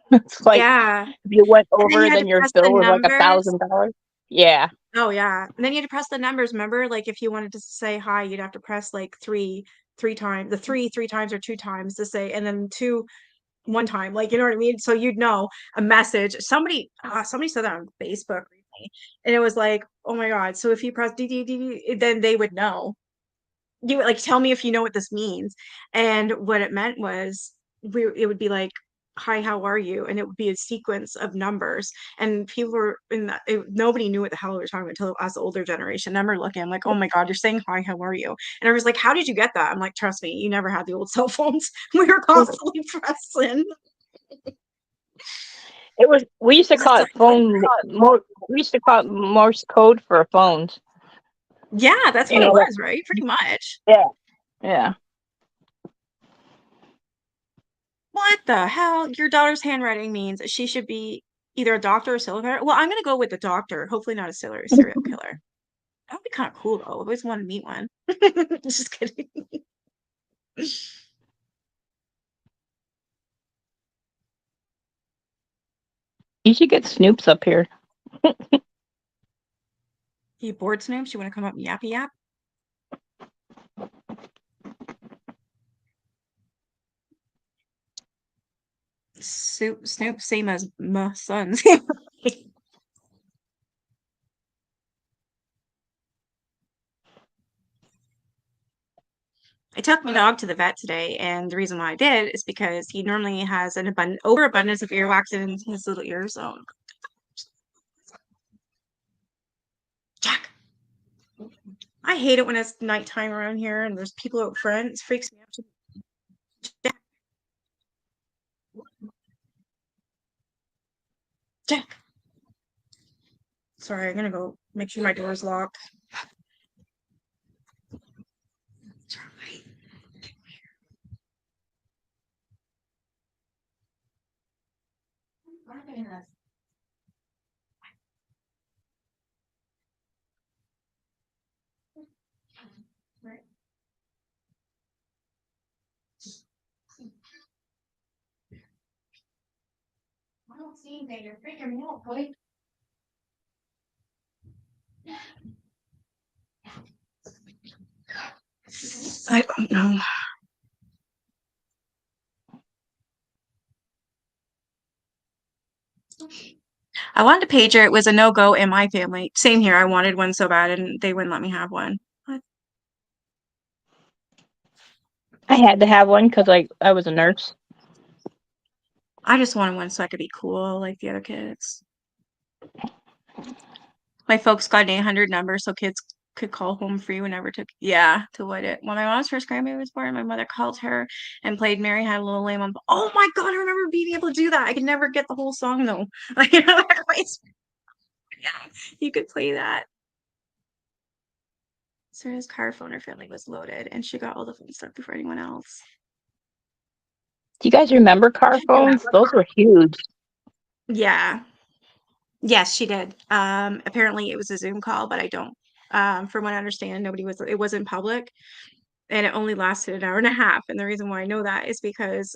It's like Yeah. if you went And then you over, had to then your press the bill was like numbers. $1,000. Yeah. Oh yeah. And then you had to press the numbers, remember? Like if you wanted to say hi, you'd have to press like three times, the three times or 2 times to say, and then two one time, like you know what I mean? So you'd know a message. Somebody said that on Facebook recently, and it was like, oh my god. So if you press D, then they would know. You would like tell me if you know what this means. And what it meant was it would be like, hi, how are you? And it would be a sequence of numbers. And people were in that nobody knew what the hell we were talking about until us the older generation. I remember looking, I'm like, oh my God, you're saying hi, how are you? And I was like, how did you get that? I'm like, trust me, you never had the old cell phones. We were constantly pressing. It was. We used to call it Like, We used to call it Morse code for phones. yeah, that's You what it know. was, right? Pretty much. Yeah. Yeah. What the hell? Your daughter's handwriting means she should be either a doctor or serial killer. Well, I'm gonna go with the doctor. Hopefully not a serial killer. That would be kind of cool though. I always wanted to meet one. Just kidding. You should get Snoops up here. You bored, Snoops? You want to come up and yappy yap? Snoop, same as my sons. I took my dog to the vet today, and the reason why I did is because he normally has an overabundance of earwax in his little ears. So, Jack, I hate it when it's nighttime around here and there's people out front. It freaks me out. Jack, Jack. Sorry, I'm gonna go make sure my door's locked. I don't see anything. You're freaking me out, boy. I don't know. I wanted a pager. It was a no-go in my family. Same here. I wanted one so bad, and they wouldn't let me have one. I had to have one because I was a nurse. I just wanted one so I could be cool like the other kids. My folks got an 800 number so kids could call home free whenever to avoid it. When my mom's first grandbaby was born, my mother called her and played Mary Had a Little Lamb on. Oh my God, I remember being able to do that. I could never get the whole song though. Like, you know, yeah, you could play that. Sarah's car phone, her family was loaded, and she got all the phone stuff before anyone else. Do you guys remember car phones? Those were huge. Yeah. Yes, she did. Apparently it was a Zoom call, but I don't. From what I understand, it wasn't public, and it only lasted an hour and a half. And the reason why I know that is because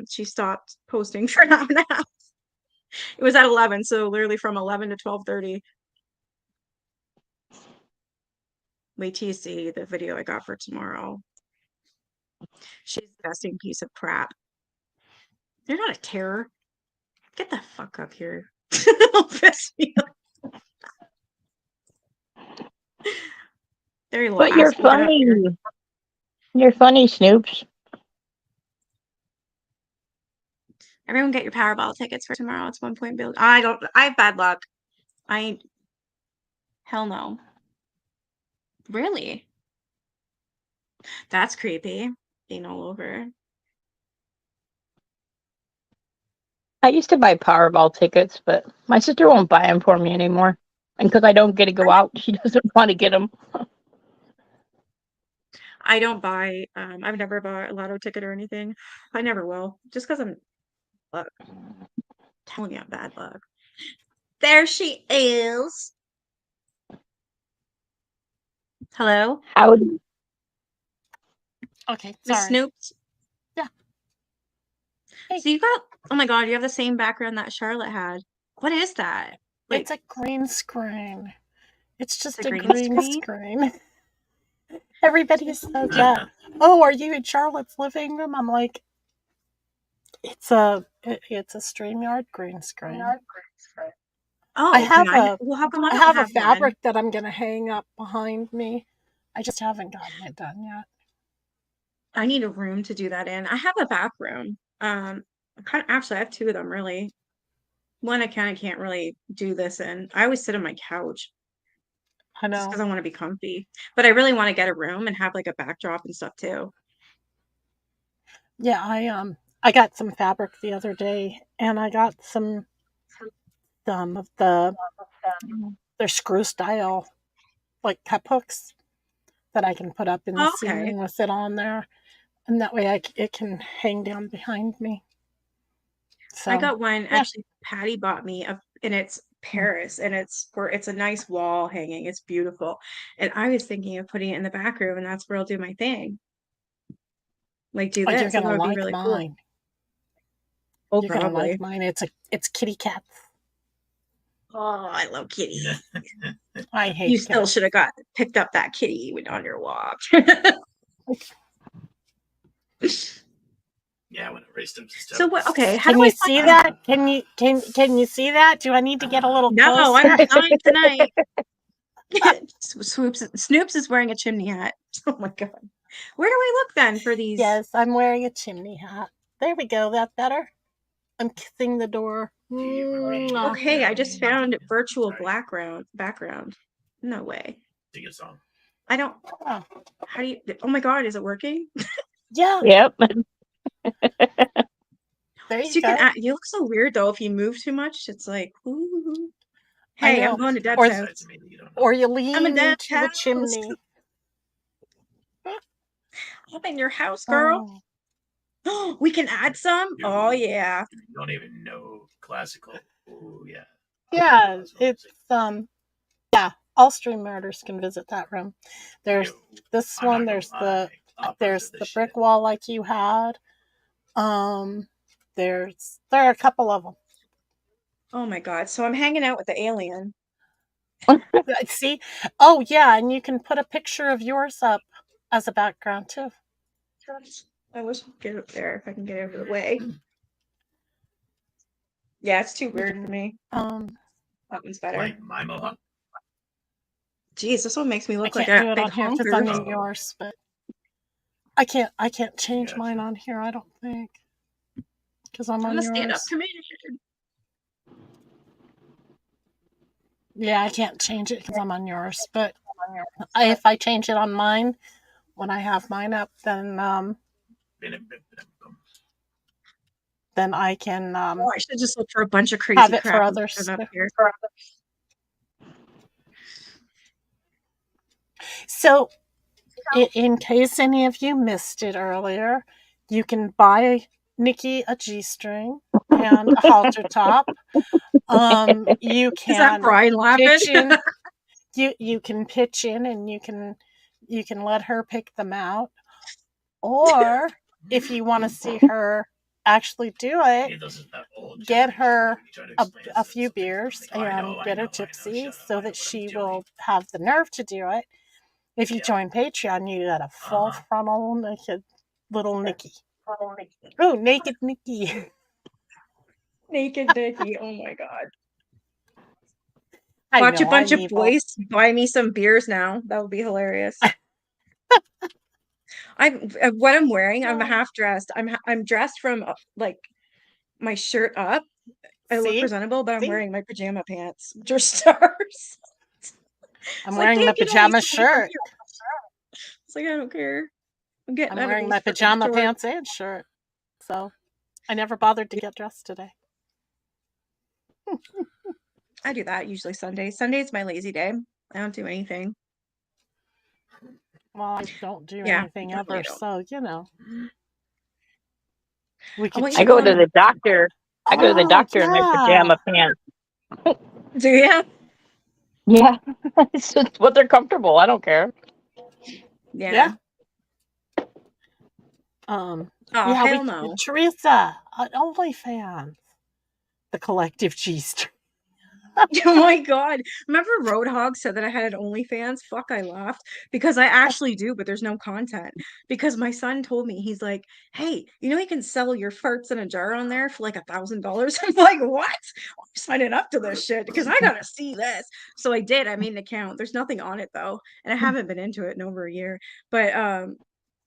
she stopped posting for an hour and a half. It was at 11, so literally from 11 to 12:30. Wait till you see the video I got for tomorrow. She's a disgusting piece of crap. You're not a terror. Get the fuck up here. Don't piss me off. Very low. But you're funny. You're funny, Snoops. Everyone get your Powerball tickets for tomorrow. It's 1 point build. I have bad luck. Hell no. Really? That's creepy. Being all over. I used to buy Powerball tickets, but my sister won't buy them for me anymore. And because I don't get to go out, she doesn't want to get them. I don't buy, I've never bought a lotto ticket or anything. I never will. Just because I'm telling you, I'm bad luck. There she is. Hello? Howdy. Okay, Miss sorry. Snoops? Yeah. Hey. So you got, oh my God, you have the same background that Charlotte had. What is that? Like, It's a green screen. It's just a a green green screen? screen. Everybody says that. Oh, are you in Charlotte's living room? I'm like, it's a StreamYard green screen. Oh, I have well, how come I I don't have a one? fabric that I'm gonna hang up behind me. I just haven't gotten it done yet. I need a room to do that in. I have a back room. Actually, I have two of them really. One I kind of can't really do this in. I always sit on my couch I just know. because I want to be comfy. But I really want to get a room and have like a backdrop and stuff too. Yeah, I got some fabric the other day, and I got some of their screw style like cup hooks that I can put up in the Okay. ceiling with it on there, and that way it can hang down behind me. So I got one yeah. actually. Patty bought me and it's Paris, and it's a nice wall hanging. It's beautiful, and I was thinking of putting it in the back room, and that's where I'll do my thing. Like do Oh, this. you're gonna That would be like really cool. mine. Oh, You're gonna probably. like mine. It's kitty cats. Oh, I love kitty. I hate You still cats. should have picked up that kitty on your walk. Yeah, when I raised him. So what? Okay, how Can do I you see find- that? Can you see that? Do I need to get a little No, closer? I'm fine tonight. Snoops is wearing a chimney hat. Oh my god. Where do I look then for these? Yes, I'm wearing a chimney hat. There we go. That better? I'm kissing the door. Mwah. Okay, I just found virtual background. No way. Sing a song. I don't. Oh, How do you? Oh my god, is it working? yeah, Yep. there So you you go. can. You look so weird though. If you move too much, it's like, ooh. I Hey, I'm know. going to Deb's Or- house. Besides me, you don't know. Or you I'm lean in Deb's into the house. chimney. I'm in your house, girl. Oh, We can add some. Oh yeah. You don't even know classical. Oh yeah. yeah, Classical it's music. yeah. All streamers can visit that room. There's Yo, this I'm not one. gonna There's lie. Operas there's are the shit. brick wall like you had. There are a couple of them. Oh my god. So I'm hanging out with the alien. See? Oh yeah, and you can put a picture of yours up as a background too. I wish I could get up there if I can get out of the way. Yeah, it's too weird for me. Um, That one's better. Like my mohawk. Jeez, this one makes me I look can't like do a it big on here because I'm honker. in yours, but I can't change Gotcha. mine on here. I don't think because I'm I'm on a stand-up yours. comedian. Yeah, I can't change it because I'm on yours. But if I change it on mine, when I have mine up, then I can Oh, I should just look for a bunch of crazy have it for crap others. and put it up here. So, in case any of you missed it earlier, you can buy Nikki a G-string and a halter top. You Is that can Brian laughing? pitch in. You can pitch in and you can let her pick them out. Or if you want to see her actually do it, get her a few beers and get her tipsy so that she will have the nerve to do it. If you join Patreon, you get a full frontal naked little Nikki. Oh, naked Nikki. Naked Nikki. Oh my god. I Watch a know, bunch I'm of evil. boys buy me some beers now. That would be hilarious. What I'm wearing. I'm half dressed. I'm dressed from like my shirt up. I look See? presentable, but I'm See? wearing my pajama pants, which are stars. I'm It's like, wearing my "Babe, you don't pajama need to wear shirt. It's like, I don't care. I'm getting I'm out of wearing these my freaking pajama shorts. pants and shirt. So I never bothered to get dressed today. I do that usually Sundays. Sunday's my lazy day. I don't do anything. Well, I don't do Yeah, anything definitely ever, don't. so we I could want you I to go go to on the doctor. I go to the Oh, doctor in my yeah. pajama pants. Do you? Yeah, it's just what they're comfortable. I don't care. Yeah. Oh, Oh, yeah, hell no. Teresa, OnlyFans. The collective G-string. Oh my god. Remember Roadhog said that I had an OnlyFans? Fuck, I laughed. Because I actually do, but there's no content. Because my son told me, he's like, hey, you can sell your farts in a jar on there for like $1,000. I'm like, what? I'm signing up to this shit because I gotta see this. So I did. I made an account. There's nothing on it though. And I haven't been into it in over a year. But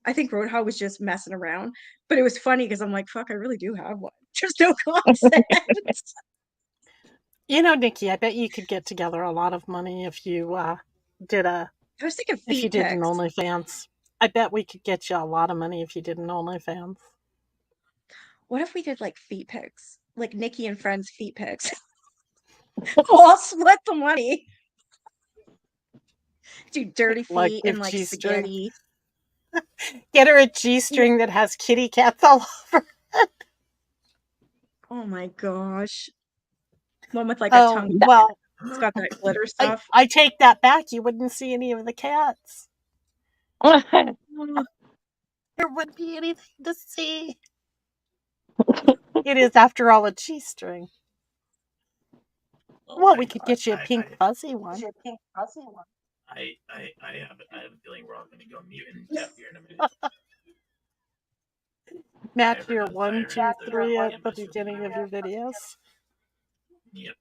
I think Roadhog was just messing around. But it was funny because I'm like, fuck, I really do have one. There's no content. Nikki, I bet you could get together a lot of money if you did I was thinking if you feet did an pics. OnlyFans. I bet we could get you a lot of money if you did an OnlyFans. What if we did like feet pics? Like Nikki and friends feet pics. We'll all split the money. Do dirty feet Like and with like G-string. spaghetti. Get her a G-string that has kitty cats all over. Oh my gosh. One with like a Oh, tongue. well, It's got that glitter stuff. I take that back. You wouldn't see any of the cats. Oh, There wouldn't be anything to see. It is, after all, a G-string. Oh Well, my we could God, get you a pink fuzzy one. I have a feeling we're all gonna go mute and deaf here in a minute. Match your Ever 1, notice 2, I 3 heard at the the beginning of your videos. Yep.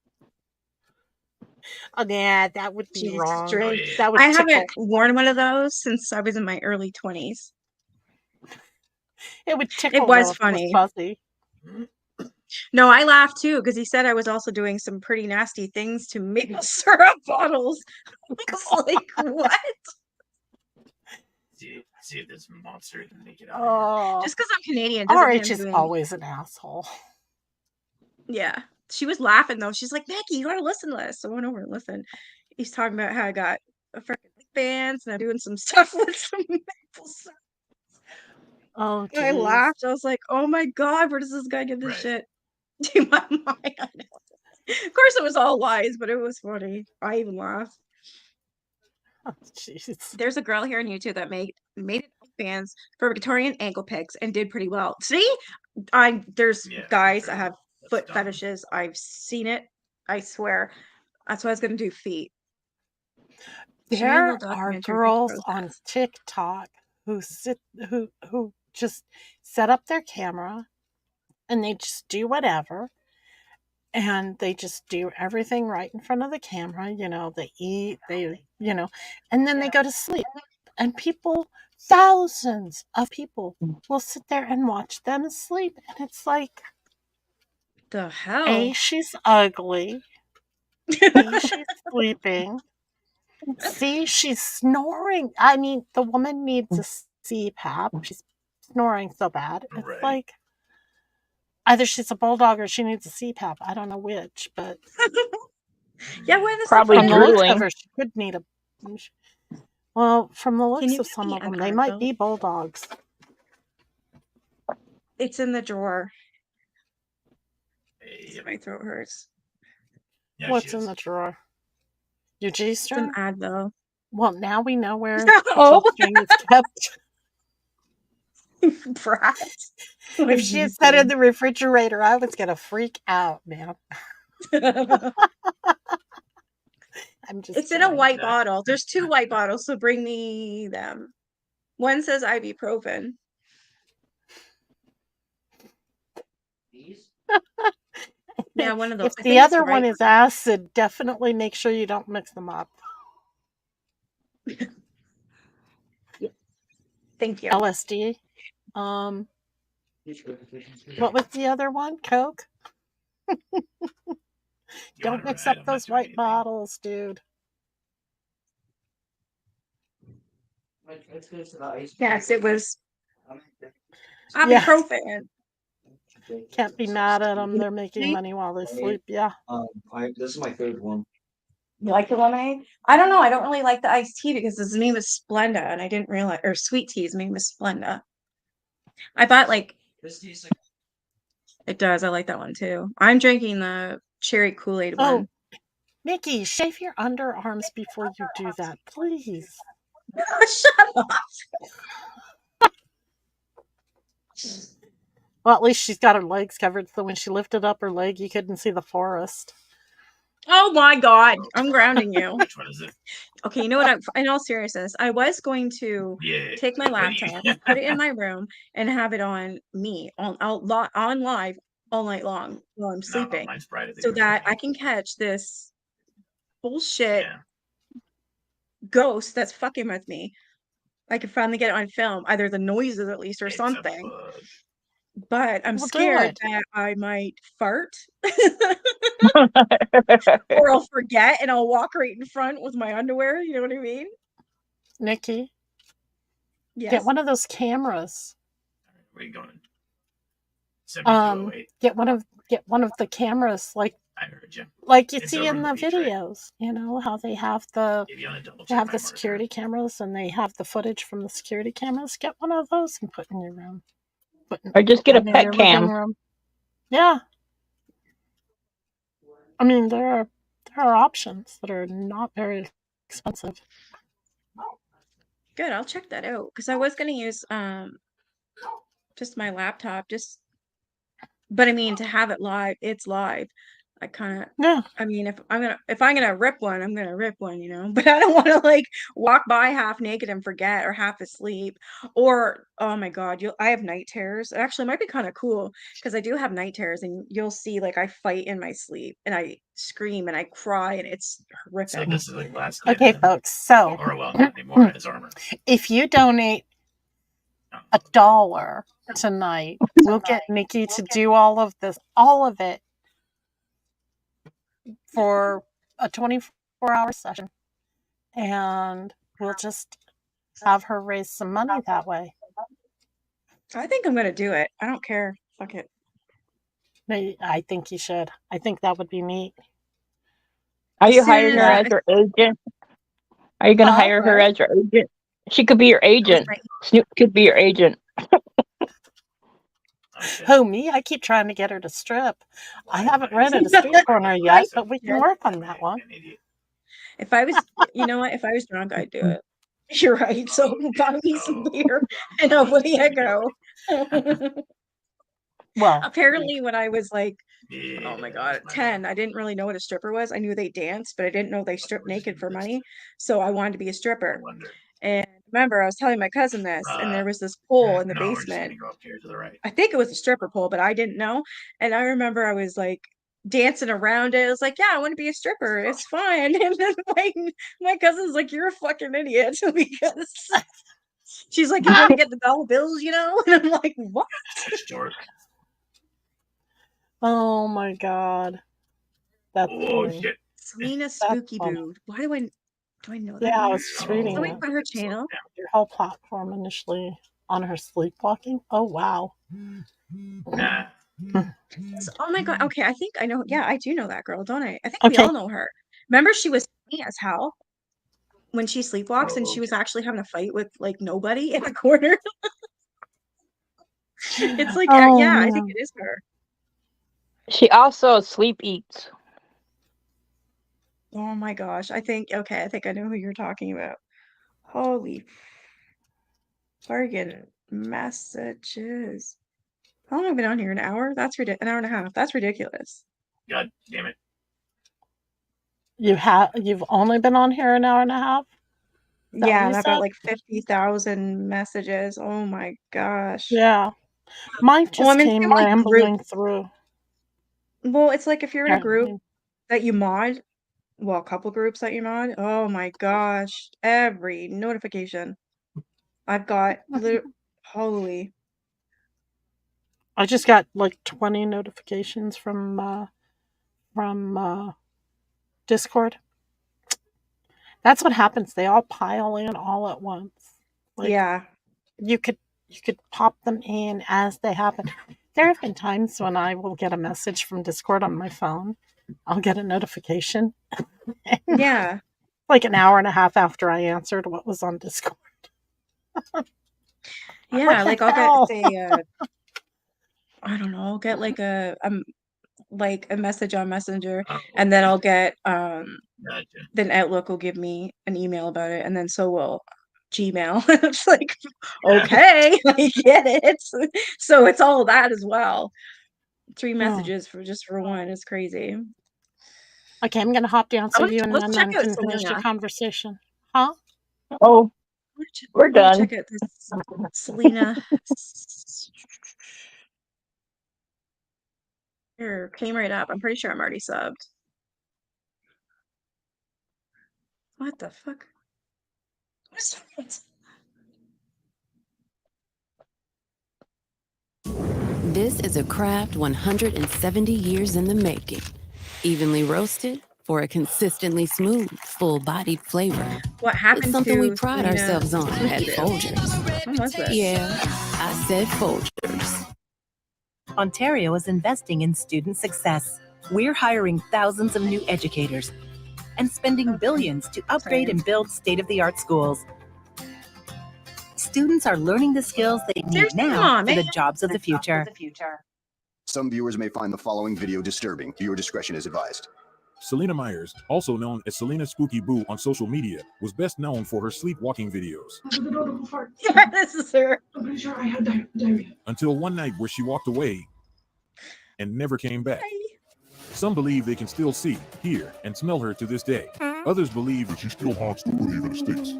Oh, yeah, that would be Jesus, wrong. Drake. Oh, yeah. That would I tickle. haven't worn one of those since I was in my early 20s. It would tickle was though if funny. it was fuzzy. No, I laughed too because he said I was also doing some pretty nasty things to maple syrup bottles. I was like, what? See if this monster can make it out. Oh, Just because I'm Canadian doesn't mean RH I'm is doing. always an asshole. Yeah. She was laughing though. She's like, Maggie, you gotta listen to this. So I went over and listened. He's talking about how I got a freaking bands and I'm doing some stuff with some maple syrup. Oh, And I geez. laughed. I was like, oh my God, where does this guy get this Right. shit? To my mind. I know. Of course it was all lies, but it was funny. I even laughed. Oh, jeez. There's a girl here on YouTube that made bands for Victorian ankle picks and did pretty well. See? There's Yeah, guys that sure. have That's foot dumb. fetishes. I've seen it. I swear. That's why I was gonna do feet. She made a little There are documentary girls about on that. TikTok who just set up their camera and they just do whatever. And they just do everything right in front of the camera. You know, they eat, and then they go to sleep. And people, thousands of people, will sit there and watch them sleep. And it's like, The hell? A, she's ugly. B, she's sleeping. C, she's snoring. I mean, the woman needs a CPAP. She's snoring so bad. It's Right. like either she's a bulldog or she needs a CPAP. I don't know which, but Yeah, when this Probably from the looks drooling. of her, she could need a. Well, from the Can looks you of get some me of an them, they might Advil? be bulldogs. It's in the drawer. Hey, My throat hurts. yeah, What's she in is. the drawer? Your G It's an string? Advil. Well, now we know where Oh, G string is kept. Brat. If she had said in the refrigerator, I was gonna freak out, man. I'm just It's in a kidding. white No. bottle. There's 2 white bottles, so bring me them. One says ibuprofen. Yeah, one of those. If I the think it's other one right. is acid, definitely make sure you don't mix them up. Thank you. LSD. What was the other one? Coke? You Don't wanna mix ride? up I'm not those doing white anything. bottles, dude. Yes, it was Yeah. ibuprofen. Can't be mad at them. They're making money while they sleep. Yeah. This is my third one. You like the lemonade? I don't know. I don't really like the iced tea because his name is Splenda, and I didn't realize, or sweet tea's name is Splenda. I bought like This tastes like it does. I like that one too. I'm drinking the cherry Kool-Aid Oh, one. Mickey, shave your underarms before you do that, please. Shut up. Well, at least she's got her legs covered, so when she lifted up her leg, you couldn't see the forest. Oh my God. I'm grounding you. Which one is it? Okay, you know what? In all seriousness, I was going to Yeah. take my what do you- laptop, put it in my room, and have it on me on live all night long while I'm No, sleeping, mine's brighter than so yours, that honey. I can catch this bullshit Yeah. ghost that's fucking with me. I can finally get it on film, either the noises at least or It's a something. bug. But I'm Well, do scared it. that I might fart or I'll forget and I'll walk right in front with my underwear. You know what I mean? Nikki, Yes. get one of those cameras. Where you going? 7208. Get one of the cameras like I heard you. you It's see over in in the the beach, right? videos. You know how they have the If you want to double they check have my the marker. security cameras and they have the footage from the security cameras. Get one of those and put in your room. or just get a Put in pet your living cam. room. Yeah. I mean, there are options that are not very expensive. Good, I'll check that out because I was gonna use just my laptop, but I mean to have it live, it's live. I kind of, Yeah. I mean, if I'm gonna rip one, I'm gonna rip one, you know. But I don't want to like walk by half naked and forget, or half asleep, or oh my God, I have night terrors. Actually, it might be kind of cool because I do have night terrors, and you'll see like I fight in my sleep and I scream and I cry and it's So horrific. this is like last night. Okay, folks. So Or well, not anymore. His armor. if you donate $1 tonight, we'll get Nikki to do all of it for a 24-hour session, and we'll just have her raise some money that way. I think I'm gonna do it. I don't care. Fuck it. I think you should. I think that would be neat. Are you As soon hiring her as as your agent? Are you gonna hire her what? as your agent? She could be your agent. Snoop could be your agent. Okay. Who, me? I keep trying to get her to strip. I haven't rented a street corner yet, but we can work on that one. If I was, you know what? If I was drunk, I'd do it. You're right. So buy me some beer and away I go. Well, Apparently, when I was like, Yeah, oh my God, 10, I didn't really know what a stripper was. I knew they danced, but I didn't know they stripped naked for money. So I wanted to be a I stripper. wonder. And remember, I was telling my cousin this, and there was this pole in the No, we're just gonna basement. go up here to the right. I think it was a stripper pole, but I didn't know. And I remember I was like dancing around it. I was like, yeah, I want to be a stripper. It's fine. And then my cousin's like, you're a fucking idiot because she's like, you want to get the dollar bills, you know? And I'm like, what? Short. oh my God. That's Oh funny. shit. Selena Spooky funny. Boo. Why do I know that? Yeah, I name? was just reading Can we that. put her channel? Your whole platform initially on her sleepwalking. Oh, wow. Nah. Oh my God. Okay, I think I know. Yeah, I do know that girl, don't I? I think we Okay. all know her. Remember, she was funny as hell when she sleepwalks, and she was actually having a fight with like nobody in the corner. It's like, Oh, yeah, I man. think it is her. She also sleep eats. Oh my gosh. I think I know who you're talking about. Holy friggin' messages. How long have I been on here? An hour? That's ridiculous. An hour and a half. That's ridiculous. God damn it. You've only been on here an hour and a half? Is that what Yeah, you and I've got said? like 50,000 messages. Oh my gosh. Yeah. Mine Well, just I'm in came too many rambling groups. through. Well, it's like if you're in a group Apparently. that you mod, well, a couple groups that you mod, oh my gosh, every notification I've got, holy. I just got like 20 notifications from Discord. That's what happens. They all pile in all at once. Like, Yeah. you could pop them in as they happen. There have been times when I will get a message from Discord on my phone. I'll get a notification. Yeah. Like an hour and a half after I answered what was on Discord. Yeah, What like the I'll hell? get say I don't know, I'll get like a message on Messenger, Oh, and then I'll get gotcha. then Outlook will give me an email about it, and then so will Gmail. It's like, okay, I get it. So it's all that as well. 3 messages for one is crazy. Okay, I'm gonna hop down so you and Let's check Nan out can finish your Selena. conversation. Huh? Oh, we're Let me done. check out this Selena. Here, came right up. I'm pretty sure I'm already subbed. What the fuck? What's that? This is a craft 170 years in the making. Evenly roasted for a consistently smooth, full-bodied flavor. What It's happened something we to pride Selena ourselves on at Spooky Boo? Folgers. When was this? Yeah, I said Folgers. Ontario is investing in student success. We're hiring thousands of new educators and spending billions to upgrade and build state-of-the-art schools. Students are learning the skills they need Seriously, now Mom, for the man. jobs of the future. Some viewers may find the following video disturbing. Viewer discretion is advised. Selena Myers, also known as Selena Spooky Boo on social media, was best known for her sleepwalking videos. Yeah, this is her. I'm pretty sure I had diarrhea. Until one night where she walked away and never came back. Some believe they can still see, hear, and smell her to this day. Others believe that she still haunts the Woody of the States.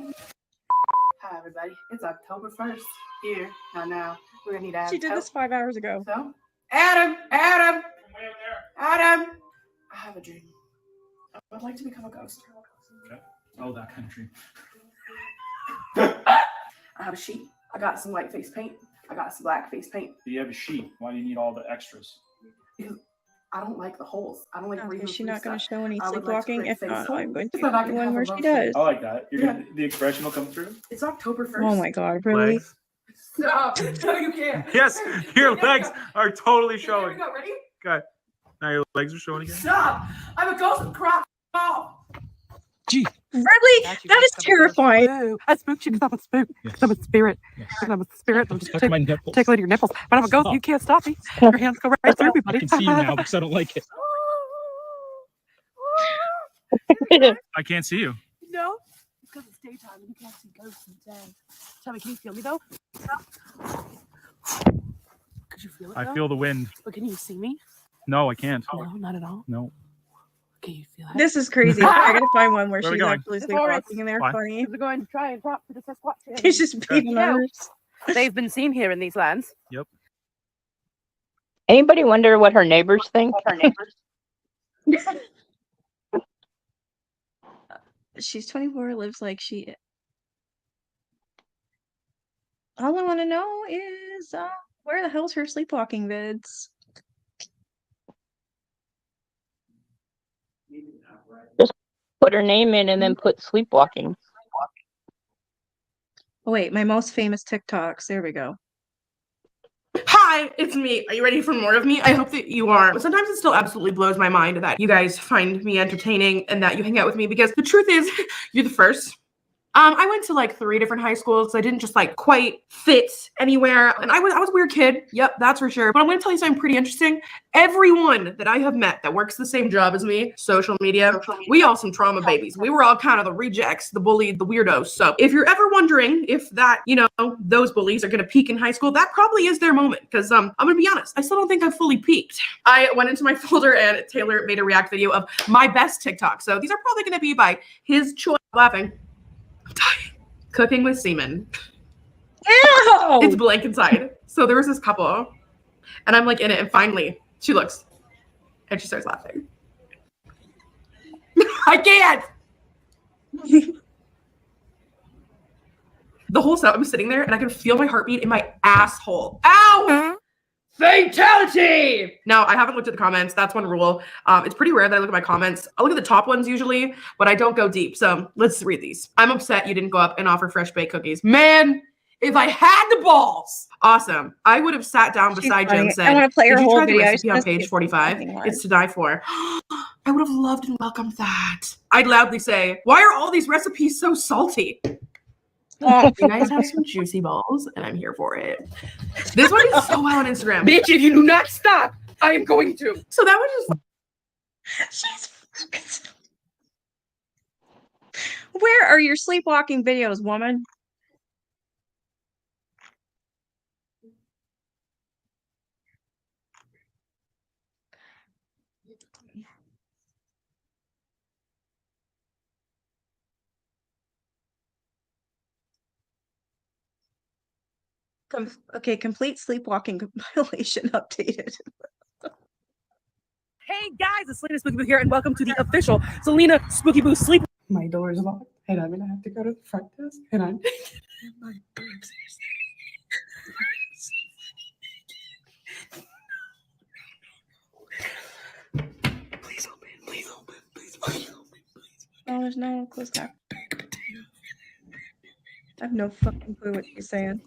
Hi, everybody. It's October 1st here. Now, we're going to need Adam. She did this 5 hours ago. So, Adam! I have a dream. I would like to become a ghost. Okay. Oh, that kind of dream. I have a sheet. I got some white face paint. I got some black face paint. You have a sheet. Why do you need all the extras? Because I don't like the holes. I don't like breathing. Is she through not going to stuff. show any I would like to sleepwalking? create If not, face I'm going to so that I do can one have where a she motion. does. I like that. You're Yeah. gonna, the expression will come through. It's October 1st. Oh my god, really? Legs. Stop. No, you can't. Yes, your legs are totally Okay, here we showing. go. Ready? Okay. Now your legs are showing again. Stop. I'm a ghost with crop. Oh. Gee. Really? That is terrifying. I spooked you because I'm a spook. Yes. I'm a spirit. Yes. And I'm a spirit. I'm just Touch my nipples. tickling your nipples. But I'm a ghost. Stop. You can't stop me. Your hands go right through me, buddy. I can see you now because I don't like it. I can't see you. No, it's because it's daytime and you can't see ghosts in the day. Tell me, can you feel me though? Could you feel it? I though? feel the wind. But can you see me? No, I can't. No, not at all. No. Can you feel it? This is crazy. I gotta find one where Where are we she's going? actually It's Florence. sleepwalking and they're Why? funny. We're going to try and drop for the Sasquatch. It's just being Yeah. nerves. They've been seen here in these lands. Yep. Anybody wonder what her neighbors think? She's 24, lives like she. All I want to know is where the hell's her sleepwalking vids? Put her name in and then put sleepwalking. Oh wait, my most famous TikToks. There we go. Hi, it's me. Are you ready for more of me? I hope that you are. But sometimes it still absolutely blows my mind that you guys find me entertaining and that you hang out with me because the truth is, you're the first. I went to like 3 different high schools. I didn't just like quite fit anywhere. And I was a weird kid. Yep, that's for sure. But I'm going to tell you something pretty interesting. Everyone that I have met that works the same job as me, social media, we all some trauma babies. We were all kind of the rejects, the bullied, the weirdos. So if you're ever wondering if that, those bullies are going to peak in high school, that probably is their moment. Because I'm going to be honest, I still don't think I've fully peaked. I went into my folder and Taylor made a react video of my best TikTok. So these are probably going to be by his choice. Laughing. I'm dying. Cooking with semen. Ew! It's blank inside. So there was this couple, and I'm like in it, and finally she looks, and she starts laughing. I can't. The whole set, I'm sitting there, and I can feel my heartbeat in my asshole. Ow! Fatality! Now, I haven't looked at the comments. That's one rule. It's pretty rare that I look at my comments. I look at the top ones usually, but I don't go deep. So let's read these. I'm upset you didn't go up and offer fresh baked cookies. Man, if I had the balls. Awesome. I would have sat down beside you and said, I want to play her did you whole try the video. I recipe just on missed page the 45? fucking one. It's to die for. I would have loved and welcomed that. I'd loudly say, why are all these recipes so salty? You guys have some juicy balls, and I'm here for it. This one is so well on Instagram. Bitch, if you do not stop, I am going to. So that was just. She's. Where are your sleepwalking videos, woman? Okay, complete sleepwalking compilation updated. Hey guys, it's Selena Spooky Boo here, and welcome to the official Selena Spooky Boo sleep. My door is locked, and I'm gonna have to go to the front desk, and I'm my boobs. Please open, please open, please open, please. Oh, there's no one close now. I have no fucking clue what you're saying.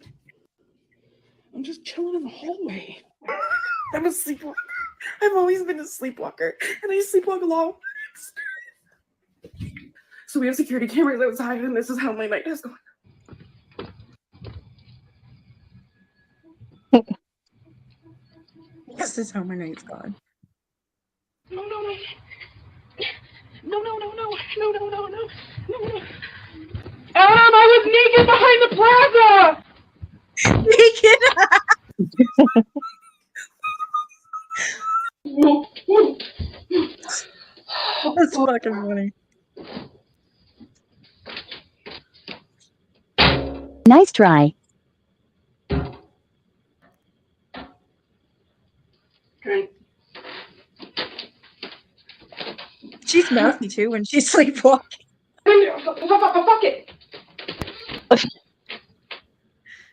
I'm just chilling in the hallway. I'm a sleepwalker. I've always been a sleepwalker, and I sleepwalk alone. So we have security cameras outside, and this is how my night is going. This is how my night's gone. No, no, no. No, no, no, no, no, no, no, no, no, no. Adam, I was naked behind the plaza! Naked? That's fucking funny. Nice try. Drink. She's mouthy too when she's sleepwalking. Fuck it.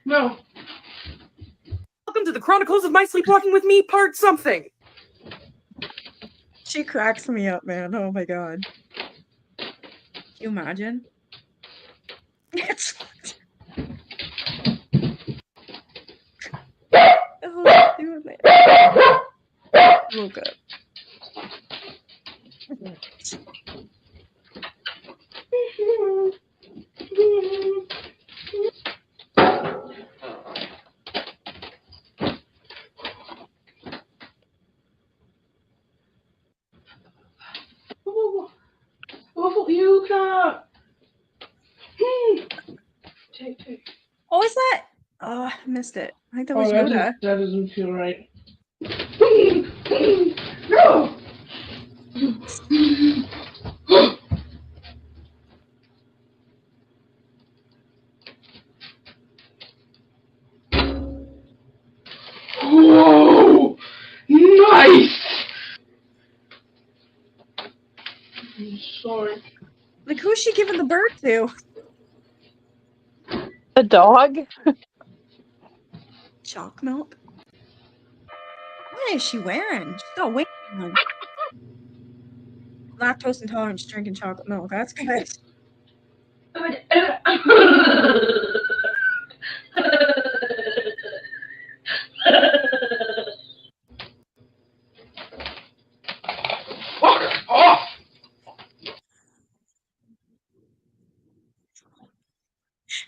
No. Welcome to the Chronicles of My Sleepwalking with Me, part something. She cracks me up, man. Oh my god. Can you imagine? It's oh, doing that. Woke up. You can. Take. What was that? Oh, I missed it. I think that was Yoda. That doesn't feel right. No. Whoa! Nice! I'm sorry. Like, who's she giving the bird to? The dog? Chalk milk? What is she wearing? She's got a wig on. Lactose intolerance drinking chocolate milk. That's good. Fuck off!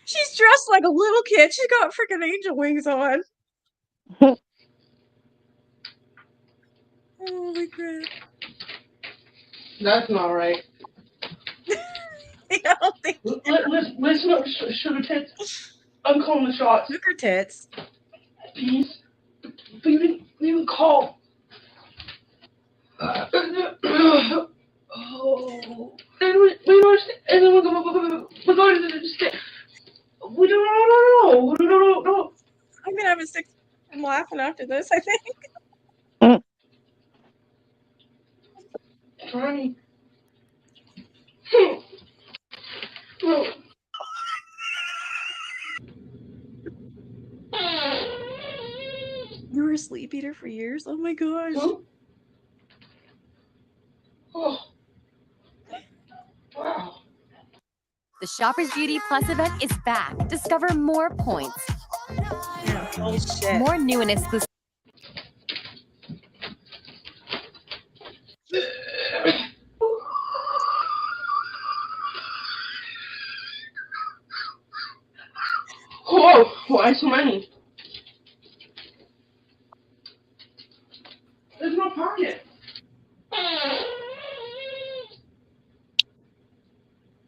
She's dressed like a little kid. She's got freaking angel wings on. Holy crap. That's not right. I don't think Listen up, sugar tits. I'm calling the shots. sugar tits. Please. But you didn't even call. Oh. And we don't know. I'm gonna have a sick. I'm laughing after this, I think. Trying. No. You were a sleep eater for years? Oh my gosh. Huh? Oh. Wow. The Shoppers Beauty Plus event is back. Discover more points, Yeah, holy shit. more new and exclusive. Whoa! Why so many? There's no pocket.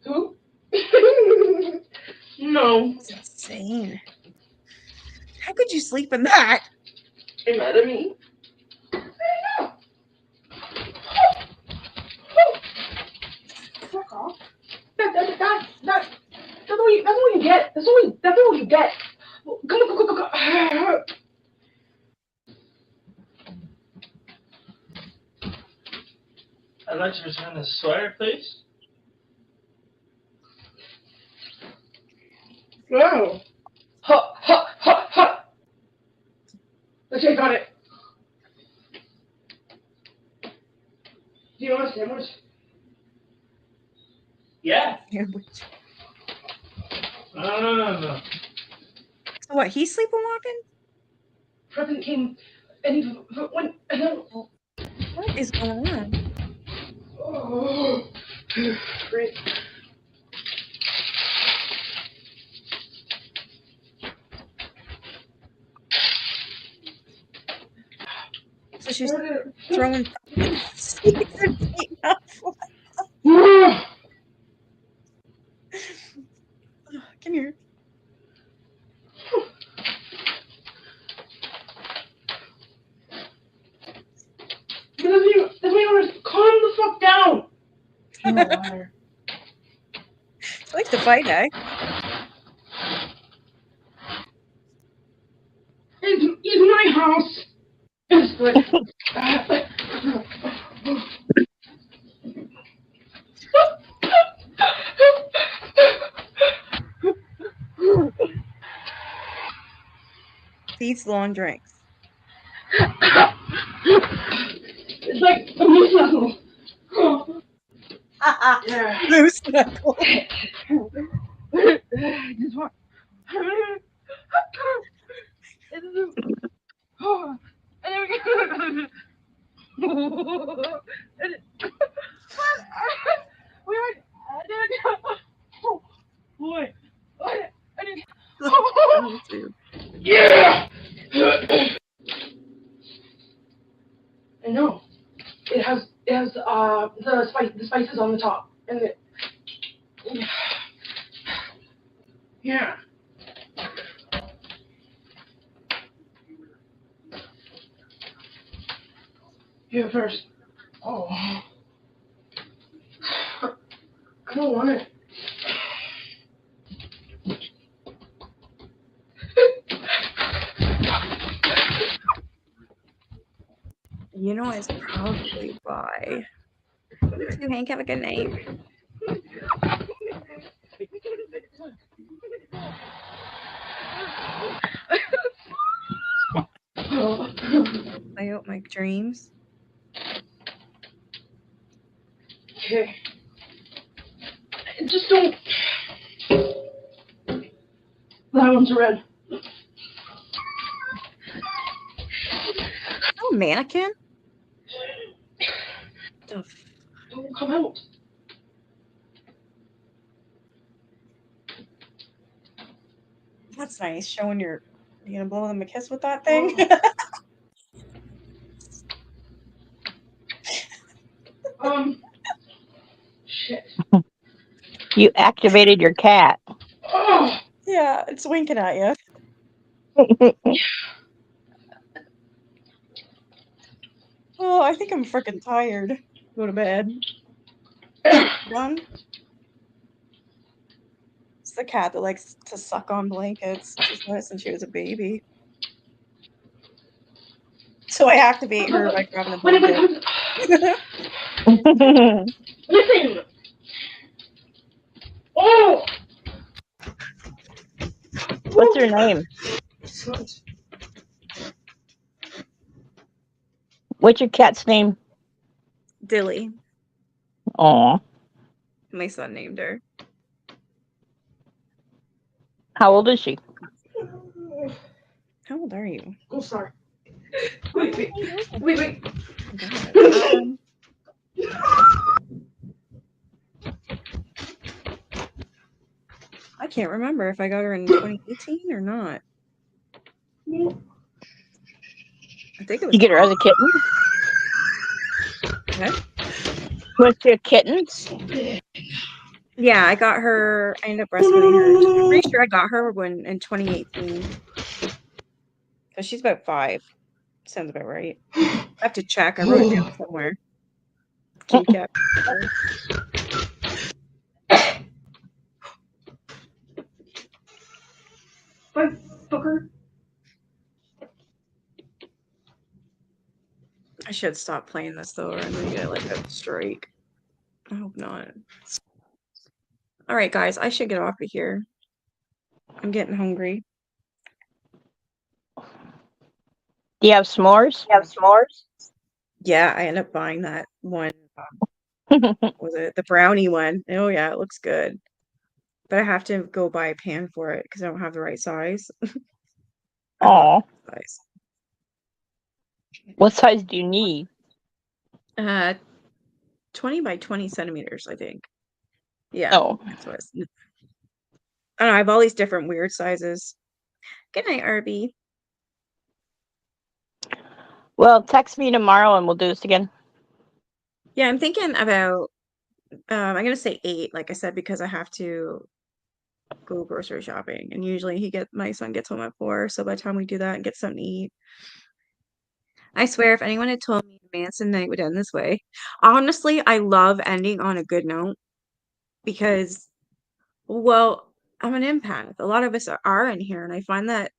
Who? No. That's insane. How could you sleep in that? Are you mad at me? Fuck off. That's what you get. That's what you get. Go. I'd like to return this sweater, please. Wow. Ha. Okay, got it. Do you want a sandwich? Yeah. Sandwich. No. So what, he's sleepwalking? Present came and he went and then. What is going on? Oh. Great. So she's throwing seeds and eating up. Come here. Calm the fuck down. I like to fight, eh? In my house. It's good. Feeds long drinks. It's like a moose knuckle. Yeah. Moose knuckle. Just want. And then we oh boy. Yeah. I know. It has the spices on the top and the yeah. You first. Oh. I don't want it. You know, it's probably why. You too, Hank. Have a good night. I hope my dreams. Okay. Just don't. That one's red. Oh, mannequin? Don't come out. That's nice. Showing your. You gonna blow them a kiss with that thing? Shit. You activated your cat. Oh. Yeah, it's winking at you. Oh, I think I'm freaking tired. Go to bed. Done. It's the cat that likes to suck on blankets. She's done it since she was a baby. So I activate her by grabbing a blanket. Listen. Oh. What's her name? What's your cat's name? Dilly. Aw. My son named her. How old is she? How old are you? Oh, sorry. Wait. I can't remember if I got her in 2018 or not. I think it was. You get her as a kitten? What? Was she a kitten? Yeah, I got her. I ended up breastfeeding her. I'm pretty sure I got her when in 2018. Because she's about 5. Sounds about right. I have to check. I wrote it down somewhere. Kitty cat. Bye, fucker. I should stop playing this though, or I'm gonna get like a strike. I hope not. All right, guys, I should get off of here. I'm getting hungry. Do you have s'mores? Yeah, I ended up buying that one. Was it the brownie one? Oh yeah, it looks good. But I have to go buy a pan for it because I don't have the right size. Aw. Size. What size do you need? 20 by 20 centimeters, I think. Yeah. Oh. That's what I don't know. I have all these different weird sizes. Good night, Arby. Well, text me tomorrow and we'll do this again. Yeah, I'm thinking about I'm gonna say 8, like I said, because I have to go grocery shopping. And usually my son gets home at 4, so by the time we do that and get something to eat. I swear if anyone had told me Manson night would end this way. Honestly, I love ending on a good note because, well, I'm an empath. A lot of us are in here, and I find that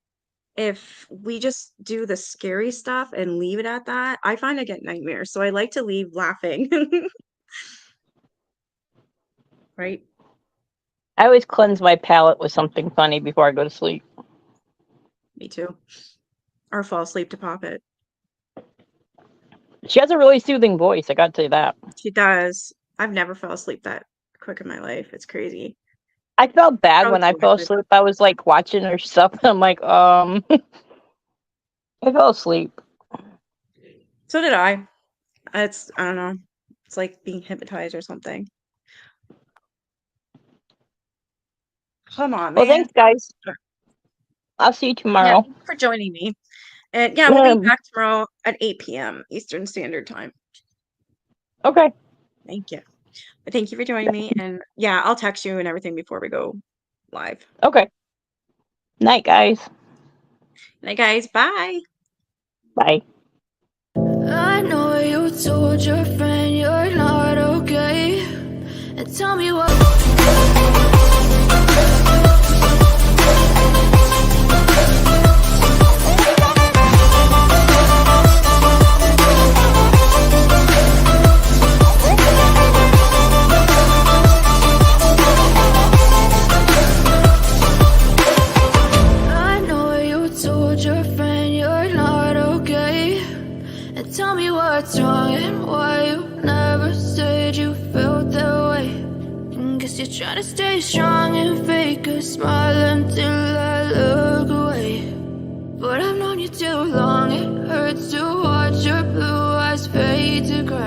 if we just do the scary stuff and leave it at that, I find I get nightmares. So I like to leave laughing. Right? I always cleanse my palate with something funny before I go to sleep. Me too. Or fall asleep to pop it. She has a really soothing voice, I gotta say that. She does. I've never fell asleep that quick in my life. It's crazy. I felt bad when I Probably fell good. asleep. I was like watching her stuff and I'm like, I fell asleep. So did I. I don't know. It's like being hypnotized or something. Come on, Well, man. thanks, guys. I'll see you Yeah, tomorrow. thanks for joining me. And yeah, we'll Um, be back tomorrow at 8 p.m. Eastern Standard Time. Okay. Thank you. But thank you for joining me. And yeah, I'll text you and everything before we go live. Okay. Night, guys. Night, guys. Bye. Bye. I know you told your friend you're not okay. And tell me what. I know you told your friend you're not okay. And tell me what's wrong and why you never said you felt that way. And guess you're trying to stay strong and fake a smile until I look away. But I've known you too long, it hurts to watch your blue eyes fade to gray.